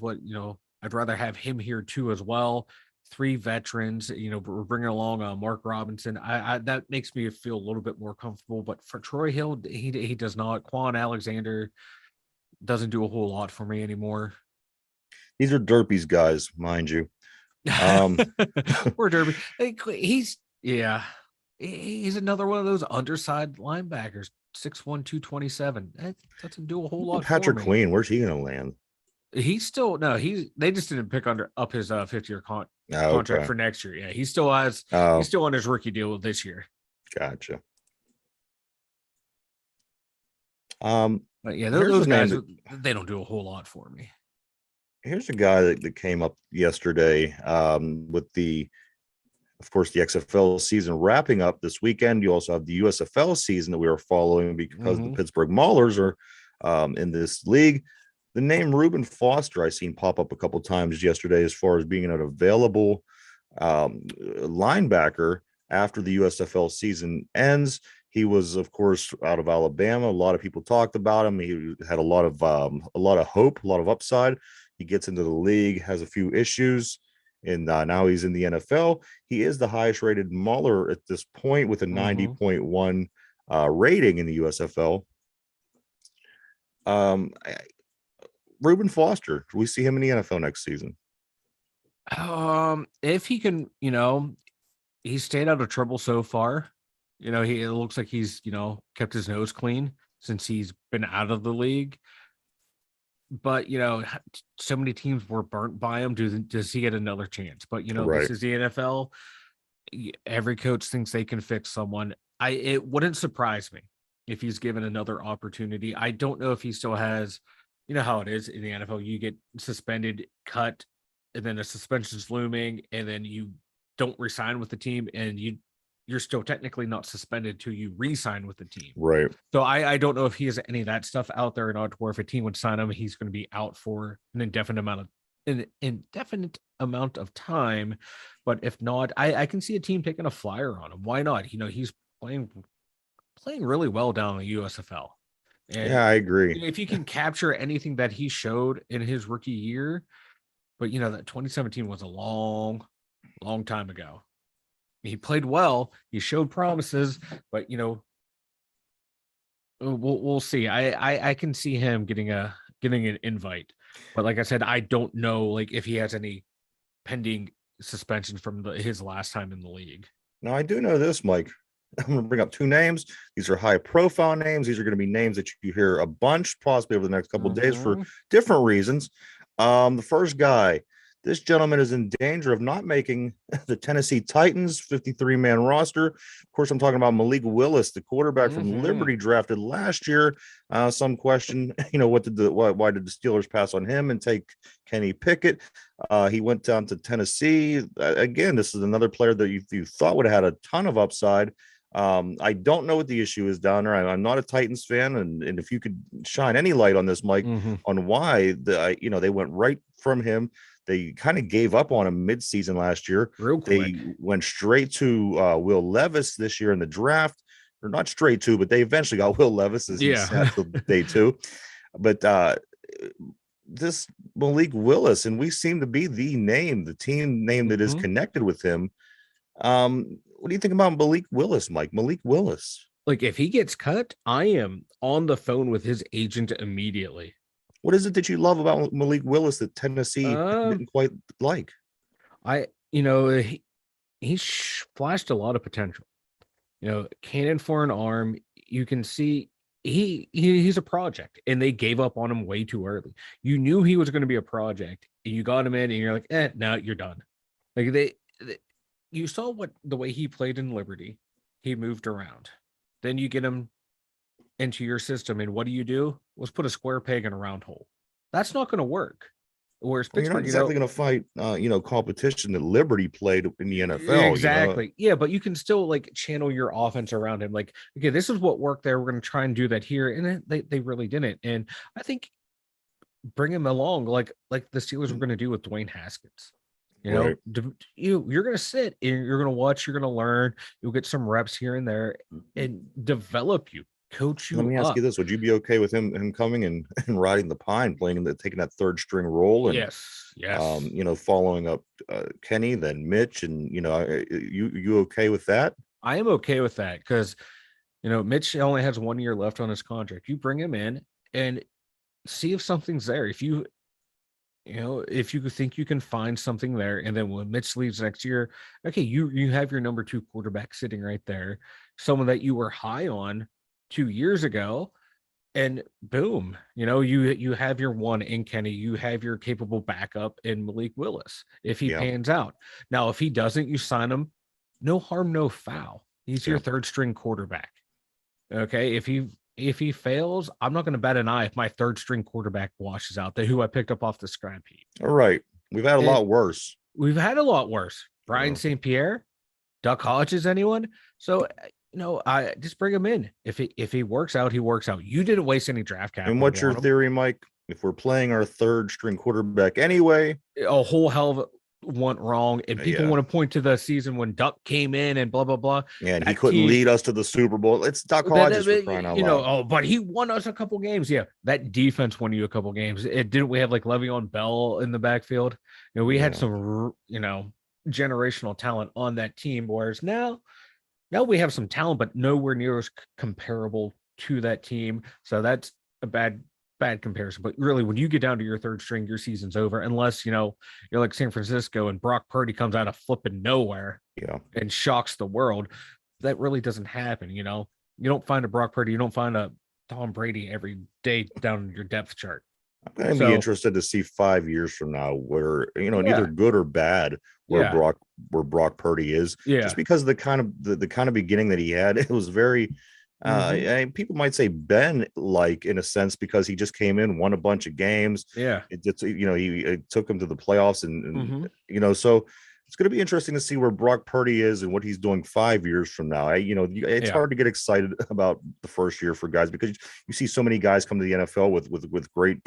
I'd rather have him here too as well. Three veterans. We're bringing along Mark Robinson. I that makes me feel a little bit more comfortable. But for Troy Hill, he does not. Quan Alexander doesn't do a whole lot for me anymore. These are Derpy's guys, mind you. Poor Derby. He's another one of those undersized linebackers. 6'1", 227. That doesn't do a whole lot. Patrick for me. Queen, where's he going to land? He's still they just didn't pick up his 5-year contract for next year. Yeah, he still has. He's still on his rookie deal this year. Gotcha. But yeah, those guys they don't do a whole lot for me. Here's a guy that came up yesterday with of course, the XFL season wrapping up this weekend. You also have the USFL season that we are following because the Pittsburgh Maulers are in this league. The name Reuben Foster I seen pop up a couple times yesterday as far as being an available linebacker after the USFL season ends. He was, of course, out of Alabama. A lot of people talked about him. He had a lot of hope, a lot of upside. He gets into the league, has a few issues, and now he's in the NFL. He is the highest rated Mauler at this point with a 90.1 rating in the USFL. Reuben Foster, do we see him in the NFL next season? If he can, he's stayed out of trouble so far. It looks like he's, kept his nose clean since he's been out of the league. But, so many teams were burnt by him. Does he get another chance? But, Right. This is the NFL. Every coach thinks they can fix someone. It wouldn't surprise me if he's given another opportunity. I don't know if he still has, how it is in the NFL. You get suspended, cut, and then a suspension's looming, and then you don't resign with the team, and you're still technically not suspended till you re-sign with the team. Right. So I don't know if he has any of that stuff out there or not, where if a team would sign him, he's going to be out for an indefinite amount of time. But if not, I can see a team taking a flyer on him. Why not? He's playing really well down in the USFL. And yeah, I agree. If you can capture anything that he showed in his rookie year, but that 2017 was a long time ago. He played well. He showed promises, but we'll see. I can see him getting an invite, but like I said, I don't know if he has any pending suspension from his last time in the league. Now I do know this, Mike. I'm going to bring up two names. These are high profile names. These are going to be names that you hear a bunch possibly over the next couple of days for different reasons. The first guy This gentleman is in danger of not making the Tennessee Titans 53-man roster. Of course, I'm talking about Malik Willis, the quarterback from Liberty, drafted last year. Some question, why did the Steelers pass on him and take Kenny Pickett? He went down to Tennessee. Again, this is another player that you thought would have had a ton of upside. I don't know what the issue is down there. I'm not a Titans fan, and if you could shine any light on this, Mike, on why they went right from him. They kind of gave up on him midseason last year. Real quick. They went straight to Will Levis this year in the draft, or not straight to, but they eventually got Will Levis as he sat till day 2. But this Malik Willis, and we seem to be the team name that is connected with him. What do you think about Malik Willis, Mike? Malik Willis. Like, if he gets cut, I am on the phone with his agent immediately. What is it that you love about Malik Willis that Tennessee didn't quite like? He flashed a lot of potential. Cannon for an arm. You can see he's a project, and they gave up on him way too early. You knew he was going to be a project, and you got him in, and you're like, no, you're done. Like you saw the way he played in Liberty. He moved around. Then you get him into your system, and what do? Let's put a square peg in a round hole. That's not going to work. Whereas Pittsburgh, you're not exactly going to fight, competition that Liberty played in the NFL. Exactly. Yeah, but you can still channel your offense around him. Like, okay, this is what worked there. We're going to try and do that here, and then they really didn't. And I think bring him along, like the Steelers were going to do with Dwayne Haskins. You're going to sit and you're going to watch. You're going to learn. You'll get some reps here and there, and develop you. Coach you. Let me ask you this: would you be okay with him coming and riding the pine, taking that third string role? And, yes. Following up Kenny, then Mitch, and you okay with that? I am okay with that because Mitch only has 1 year left on his contract. You bring him in and see if something's there. If you think you can find something there, and then when Mitch leaves next year, okay, you have your number 2 quarterback sitting right there, someone that you were high on 2 years ago, and boom, you have your one in Kenny, you have your capable backup in Malik Willis if he pans out. Now, if he doesn't, you sign him. No harm, no foul. He's your third string quarterback. Okay, if he fails, I'm not going to bat an eye if my third string quarterback washes out, who I picked up off the scrap heap. All right, we've had a lot worse. Brian St. Pierre, Duck Hodges, anyone? So I just bring him in. If he works out, he works out. You didn't waste any draft capital. And what's your theory, Mike? If we're playing our third string quarterback anyway, a whole hell of went wrong, and people want to point to the season when Duck came in and blah blah blah. Yeah, and he couldn't lead us to the Super Bowl. It's Duck Hodges for crying out loud. But he won us a couple games. Yeah, that defense won you a couple games. Didn't we have Le'Veon Bell in the backfield? We had some generational talent on that team. Whereas now we have some talent, but nowhere near as comparable to that team. So that's a bad comparison. But really, when you get down to your third string, your season's over, unless you're like San Francisco and Brock Purdy comes out of flipping nowhere and shocks the world. That really doesn't happen. You don't find a Brock Purdy, you don't find a Tom Brady every day down in your depth chart. I'm going to be interested to see 5 years from now where either good or bad where Brock Purdy is. Just because of the kind of beginning that he had. It was very people might say Ben like in a sense, because he just came in, won a bunch of games. It took him to the playoffs and so it's going to be interesting to see where Brock Purdy is and what he's doing 5 years from now. It's hard to get excited about the first year for guys because you see so many guys come to the NFL with great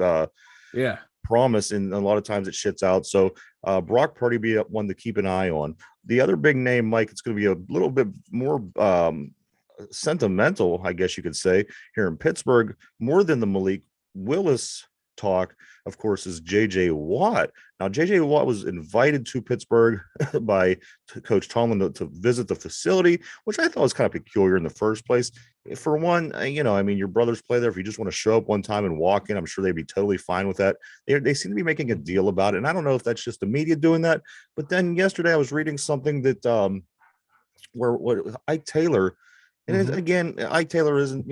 promise, and a lot of times it shits out. So Brock Purdy be one to keep an eye on. The other big name, Mike, it's going to be a little bit more sentimental, I guess you could say, here in Pittsburgh, more than the Malik Willis talk, of course, is JJ Watt. Now, JJ Watt was invited to Pittsburgh by Coach Tomlin to visit the facility, which I thought was kind of peculiar in the first place. For one, your brothers play there. If you just want to show up one time and walk in, I'm sure they'd be totally fine with that. They seem to be making a deal about it, and I don't know if that's just the media doing that. But then yesterday I was reading something that where Ike Taylor. And again, Ike Taylor isn't,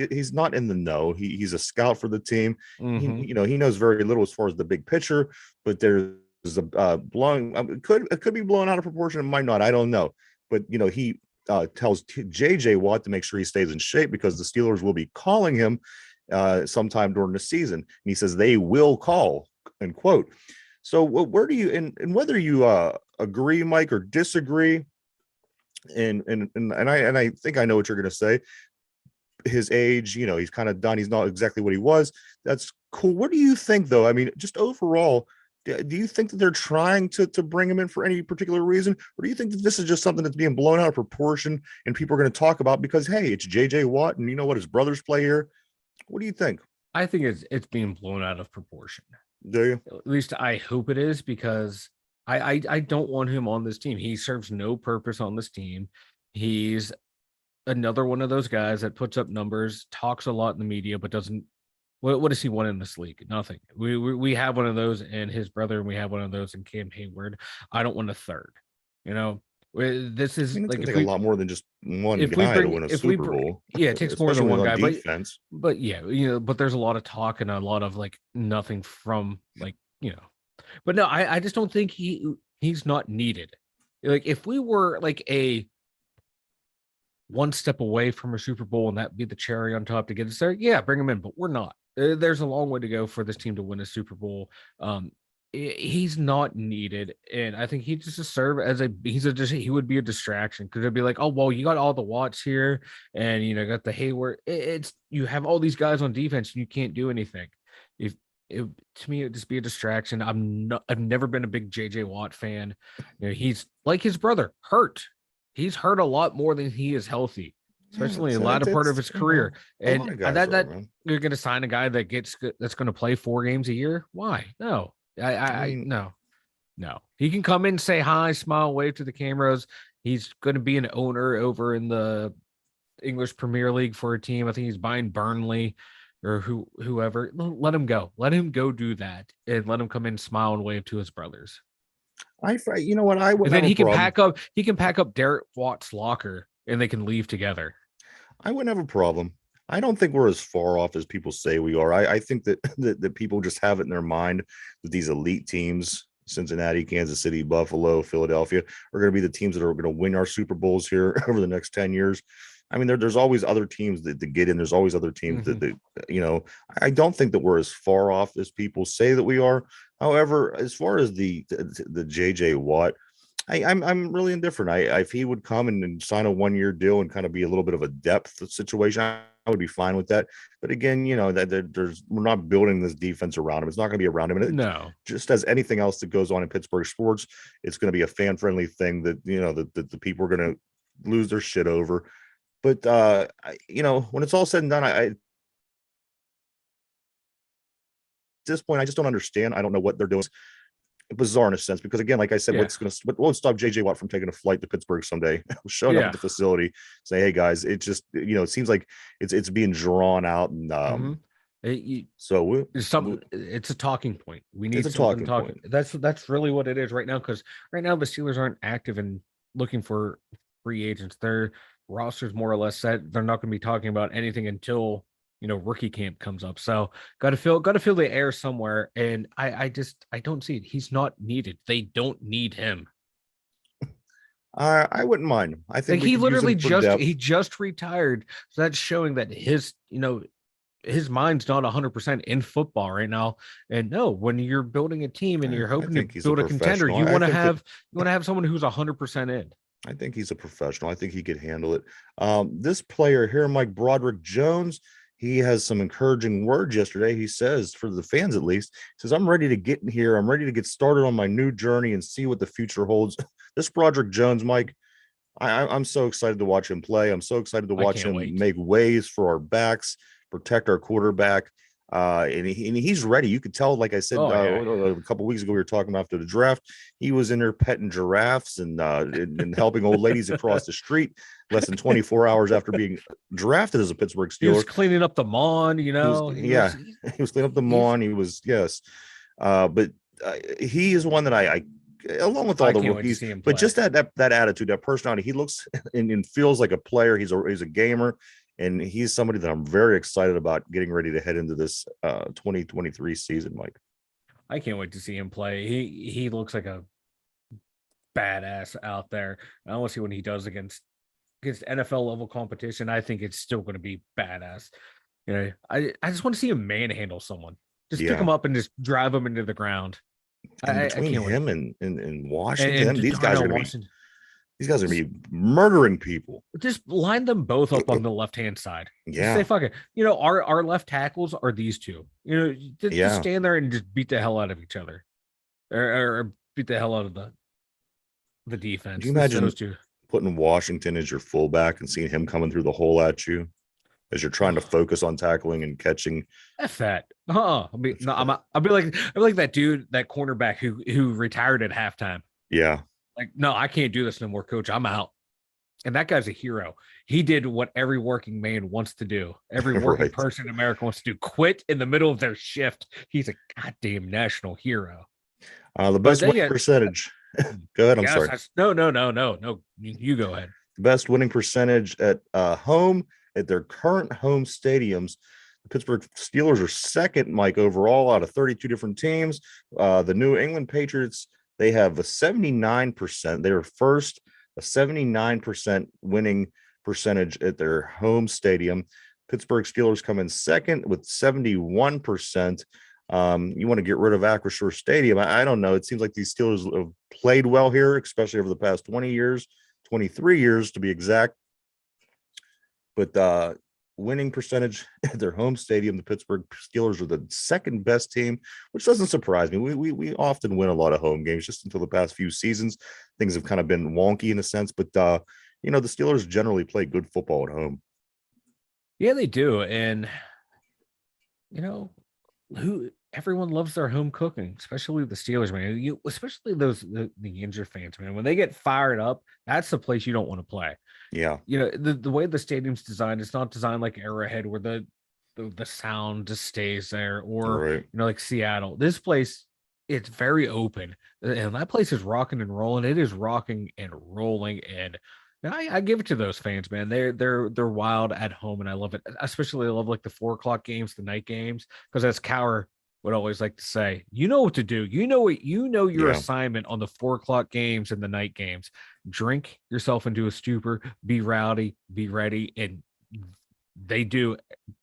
he's not in the know. He's a scout for the team. He knows very little as far as the big picture, but there's blowing. It could be blown out of proportion. It might not. I don't know. But he tells JJ Watt to make sure he stays in shape because the Steelers will be calling him sometime during the season. And he says they will call, end quote. So where do you and whether you agree, Mike, or disagree? And I think I know what you're going to say. His age, he's kind of done. He's not exactly what he was. That's cool. What do you think, though? I mean, just overall, do you think that they're trying to bring him in for any particular reason, or do you think that this is just something that's being blown out of proportion and people are going to talk about because, hey, it's JJ Watt and you know what, his brothers play here? What do you think? I think it's being blown out of proportion. Do you? At least I hope it is, because I don't want him on this team. He serves no purpose on this team. He's another one of those guys that puts up numbers, talks a lot in the media, but doesn't. What does he want in this league? Nothing. We have one of those in his brother, and we have one of those in Cam Hayward. I don't want a third. This is like take a lot more than just one guy to win a Super Bowl. Yeah, it takes more than one guy. Defense. But yeah, but there's a lot of talk and a lot of nothing from But no, I just don't think he's not needed. If we were a one step away from a Super Bowl and that be the cherry on top to get us there, yeah, bring him in. But we're not. There's a long way to go for this team to win a Super Bowl. He's not needed, and I think he just serve as he would be a distraction, because it'd be like, oh well, you got all the Watts here, and got the Hayward. You have all these guys on defense, and you can't do anything. To me, it'd just be a distraction. I've never been a big JJ Watt fan. He's like his brother, hurt. He's hurt a lot more than he is healthy, especially in the latter part of his career. And that you're going to sign a guy that's going to play 4 games a year. Why? No. No. He can come in, say hi, smile, wave to the cameras. He's going to be an owner over in the English Premier League for a team. I think he's buying Burnley or whoever. Let him go. Let him go do that, and let him come in, smile, and wave to his brothers. You know what? I would. And then he can pack up. He can pack up Derek Watt's locker, and they can leave together. I wouldn't have a problem. I don't think we're as far off as people say we are. I think that people just have it in their mind that these elite teams, Cincinnati, Kansas City, Buffalo, Philadelphia, are going to be the teams that are going to win our Super Bowls here over the next 10 years. I mean, there's always other teams that get in. There's always other teams that I don't think that we're as far off as people say that we are. However, as far as the JJ Watt, I'm really indifferent. If he would come and sign a 1-year deal and kind of be a little bit of a depth situation, I would be fine with that. But again, we're not building this defense around him. It's not going to be around him. And no, just as anything else that goes on in Pittsburgh sports, it's going to be a fan friendly thing that that the people are going to lose their shit over. But when it's all said and done, at this point, I just don't understand. I don't know what they're doing. Bizarre in a sense, because again, like I said, what won't stop JJ Watt from taking a flight to Pittsburgh someday, showing up at the facility, say, hey guys, it just it seems like it's being drawn out, and it's a talking point. We need a talking point. That's really what it is right now, because right now the Steelers aren't active in looking for free agents. Their roster's more or less set. They're not going to be talking about anything until rookie camp comes up. So got to feel the air somewhere. And I don't see it. He's not needed. They don't need him. I wouldn't mind him. I think he literally just retired. So that's showing that his mind's not 100% in football right now. And no, when you're building a team and you're hoping to build a contender, you want to have someone who's 100% in. I think he's a professional. I think he could handle it. This player here, Mike Broderick Jones, he has some encouraging words yesterday. He says, for the fans at least, he says, I'm ready to get in here. I'm ready to get started on my new journey and see what the future holds. This Broderick Jones, Mike, I'm so excited to watch him play. I'm so excited to watch him make ways for our backs, protect our quarterback. And he's ready. You could tell, like I said, a couple of weeks ago, we were talking after the draft, he was in there petting giraffes and helping old ladies across the street less than 24 hours after being drafted as a Pittsburgh Steeler. He was cleaning up the lawn, he was cleaning up the lawn. He was, but he is one that I along with all the rookies, but just that attitude, that personality, he looks and feels like a player. He's a gamer. And he's somebody that I'm very excited about getting ready to head into this 2023 season, Mike. I can't wait to see him play. He looks like a badass out there. I want to see what he does against NFL level competition. I think it's still going to be badass. I just want to see him manhandle someone. Just pick him up and just drive him into the ground. And I between can't wait. him and And Washington, these guys Darnell are gonna be Washington, murdering people. just line them both up on the left hand side. Just say Yeah, fuck it. Our left tackles are these two. Just yeah. stand there and just beat the hell out of each other, or beat the hell out of the Could defense. you Just imagine those two. putting Washington as your fullback and seeing him coming through the hole at you as you're trying to Oh, focus on tackling and catching? F that. No, I'll be like that dude, that cornerback who retired at halftime. Yeah, Like, no, I can't do this no more, coach. I'm out. And that guy's a hero. He did what every working man wants to do. Every working right. person in America wants to do. Quit in the middle of their shift. He's a goddamn national hero. The But best they winning get percentage. Go ahead. I'm yes, sorry. no. You go ahead. The best winning percentage at home at their current home stadiums. The Pittsburgh Steelers are second, Mike, overall out of 32 different teams. The New England Patriots, they have a 79%. They were first, a 79% winning percentage at their home stadium. Pittsburgh Steelers come in second with 71%. You want to get rid of Acrisure Stadium. I don't know. It seems like these Steelers have played well here, especially over the past 20 years, 23 years to be exact. But winning percentage at their home stadium, the Pittsburgh Steelers are the second best team, which doesn't surprise me. We often win a lot of home games just until the past few seasons. Things have kind of been wonky in a sense, but the Steelers generally play good football at home. Yeah, they do. And who everyone loves their home cooking, especially the Steelers, man. Especially the Yinzer fans, man. When they get fired up, that's the place you don't want to play. Yeah. The way the stadium's designed, it's not designed like Arrowhead where the sound just stays there, or Right. like Seattle. This place, it's very open, and that place is rocking and rolling. It is rocking and rolling, and I give it to those fans, man. They're wild at home, and I love it. Especially I love like the 4 o'clock games, the night games, because as Cower would always like to say, you know what to do. Your Yeah. assignment on the 4 o'clock games and the night games. Drink yourself into a stupor, be rowdy, be ready, and they do,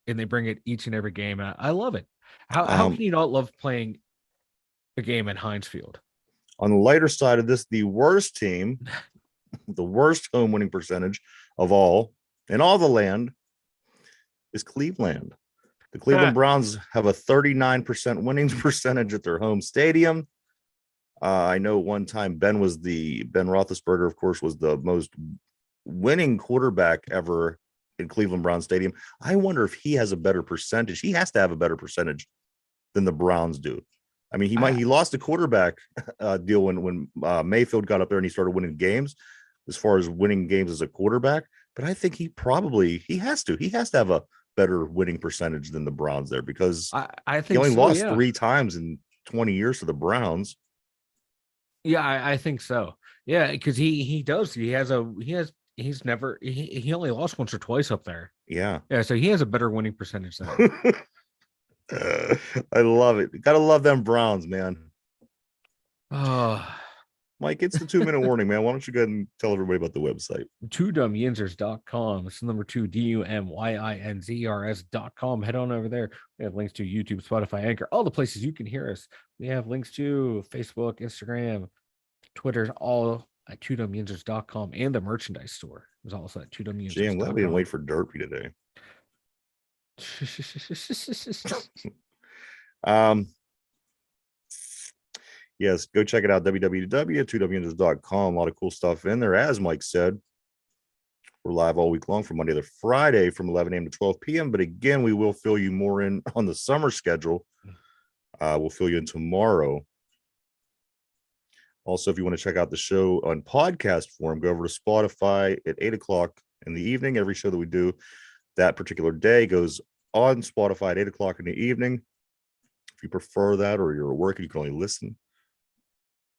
and they bring it each and every game. And I love it. How can you not love playing a game at Heinz Field? On the lighter side of this, the worst team, the worst home winning percentage of all in all the land is Cleveland. The Cleveland Browns have a 39% winning percentage at their home stadium. I know one time Ben Roethlisberger, of course, was the most winning quarterback ever in Cleveland Brown Stadium. I wonder if he has a better percentage. He has to have a better percentage than the Browns do. I mean, he lost a quarterback deal when Mayfield got up there and he started winning games as far as winning games as a quarterback. But I think he has to have a better winning percentage than the Browns there, because I he think only so, lost yeah. 3 times in 20 years to the Browns. Yeah, I think so. Yeah, because he does. He's only lost once or twice up there. Yeah. Yeah, so he has a better winning percentage than I love it. Gotta love them Browns, man. oh. Mike, it's the 2-minute warning, man. Why don't you go ahead and tell everybody about the website? 2dumyinzers.com. It's the number 2 DUMYINZERS.com. Head on over there. We have links to YouTube, Spotify, Anchor, all the places you can hear us. We have links to Facebook, Instagram, Twitter, all at 2dumyinzers.com, and the merchandise store is also at 2dumyinzers.com. Gee, I'm glad we didn't wait for Derpy today. Yes, go check it out. www.2dumyinzers.com. A lot of cool stuff in there. As Mike said, we're live all week long from Monday to Friday from 11 a.m. to 12 p.m. But again, we will fill you more in on the summer schedule. We'll fill you in tomorrow. Also, if you want to check out the show on podcast form, go over to Spotify at 8 o'clock in the evening. Every show that we do that particular day goes on Spotify at 8 o'clock in the evening. If you prefer that, or you're at work and you can only listen,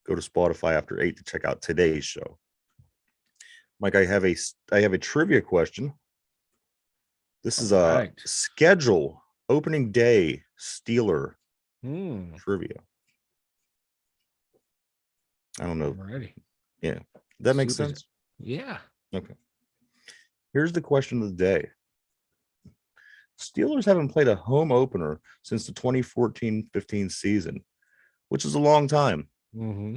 go to Spotify after 8 to check out today's show. Mike, I have a trivia question. This is a schedule opening day Steeler trivia. I don't know. Alrighty. Yeah. That makes sense. Yeah. Okay. Here's the question of the day. Steelers haven't played a home opener since the 2014-15 season, which is a long time. Mm-hmm.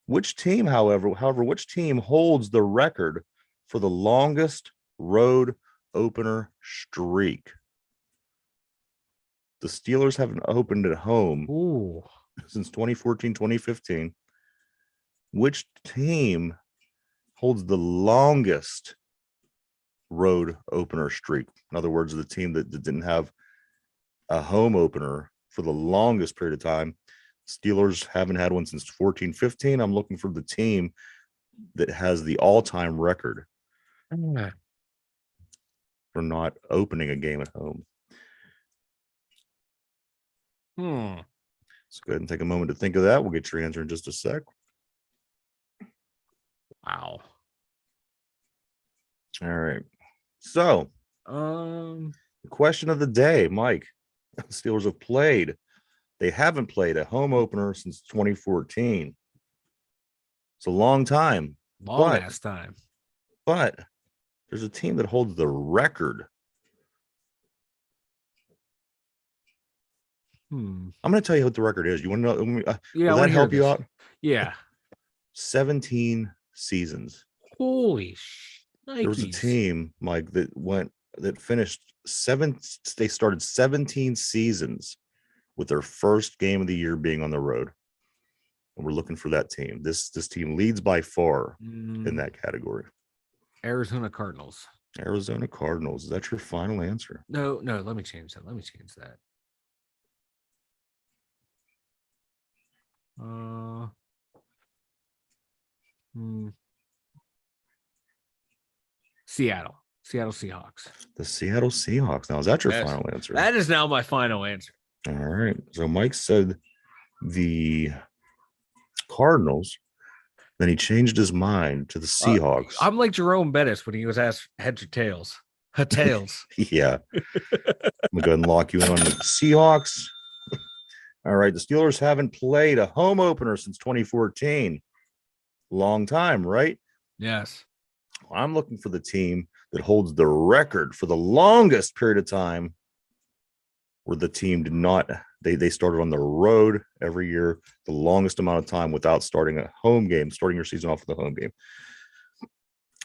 Which team, which team holds the record for the longest road opener streak? The Steelers haven't opened at home since 2014-2015. Which team holds the longest road opener streak? In other words, the team that didn't have a home opener for the longest period of time. Steelers haven't had one since 14-15. I'm looking for the team that has the all-time record for not opening a game at home. Let's go ahead and take a moment to think of that. We'll get your answer in just a sec. Wow. All right. So, the question of the day, Mike. The Steelers have played. They haven't played a home opener since 2014. It's a long time. Long-ass time. But there's a team that holds the record. I'm going to tell you what the record is. You want to know? Will that help you out? Yeah. 17 seasons. Holy shit. There was a team, Mike, that finished they started 17 seasons with their first game of the year being on the road. And we're looking for that team. This team leads by far in that category. Arizona Cardinals. Arizona Cardinals. Is that your final answer? No, let me change that. Seattle Seahawks. The Seattle Seahawks. Now, is that your final answer? That is now my final answer. All right. So Mike said the Cardinals. Then he changed his mind to the Seahawks. I'm like Jerome Bettis when he was asked heads or tails. Tails. Yeah. I'm going to go ahead and lock you in on the Seahawks. All right. The Steelers haven't played a home opener since 2014. Long time, right? Yes. I'm looking for the team that holds the record for the longest period of time where the team did not, they started on the road every year, the longest amount of time without starting a home game, starting your season off with a home game.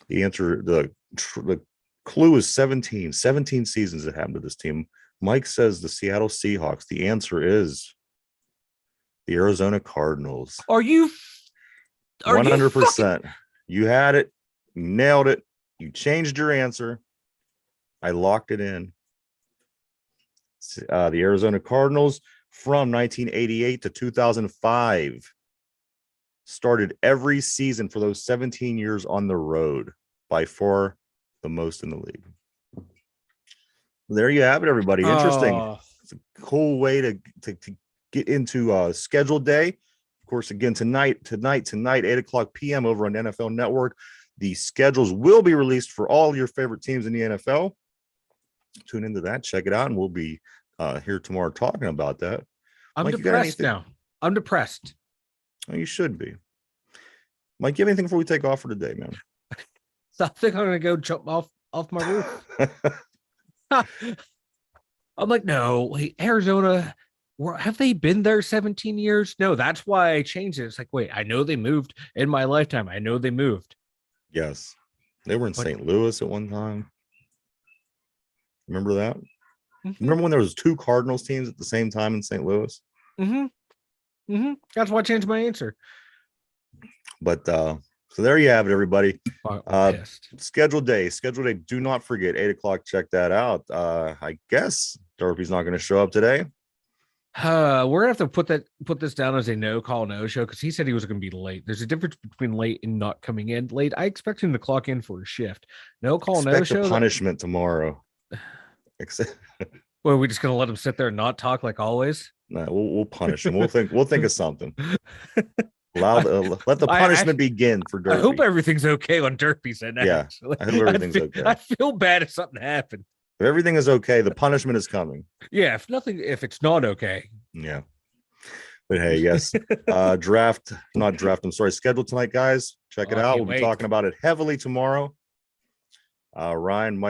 The answer, the clue is 17 seasons that happened to this team. Mike says the Seattle Seahawks. The answer is the Arizona Cardinals. Are you 100%. You had it. You nailed it. You changed your answer. I locked it in. The Arizona Cardinals from 1988 to 2005 started every season for those 17 years on the road, by far the most in the league. There you have it, everybody. Interesting. It's a cool way to get into scheduled day. Of course, again, tonight, 8:00 p.m. over on NFL Network. The schedules will be released for all your favorite teams in the NFL. Tune into that, check it out, and we'll be here tomorrow talking about that. I'm Mike, depressed now. I'm depressed. Oh, you should be. Mike, you have anything before we take off for today, man? So I think I'm going to go jump off my roof. I'm like, no, wait, Arizona, have they been there 17 years? No, that's why I changed it. It's like, wait, I know they moved in my lifetime. I know they moved. Yes. They were in St. Louis at one time. Remember that? Mm-hmm. Remember when there was 2 Cardinals teams at the same time in St. Louis? That's why I changed my answer. But so there you have it, everybody. Scheduled day. Do not forget 8:00. Check that out. I guess Derpy's not going to show up today. We're gonna have to put this down as a no show because he said he was going to be late. There's a difference between late and not coming in late. I expect him to clock in for a shift. No show. Punishment tomorrow. Well, are we just gonna let him sit there and not talk like always? No, we'll punish him. We'll think of something. Let the punishment begin for Derpy. I hope everything's okay on Derpy's end. Yeah, I hope everything's okay. I feel bad if something happened. If everything is okay, the punishment is coming. Yeah, if it's not okay. Yeah. But hey, yes, not draft. I'm sorry, schedule tonight, guys. Check it out. We'll be talking about it heavily tomorrow. Ryan, Mike.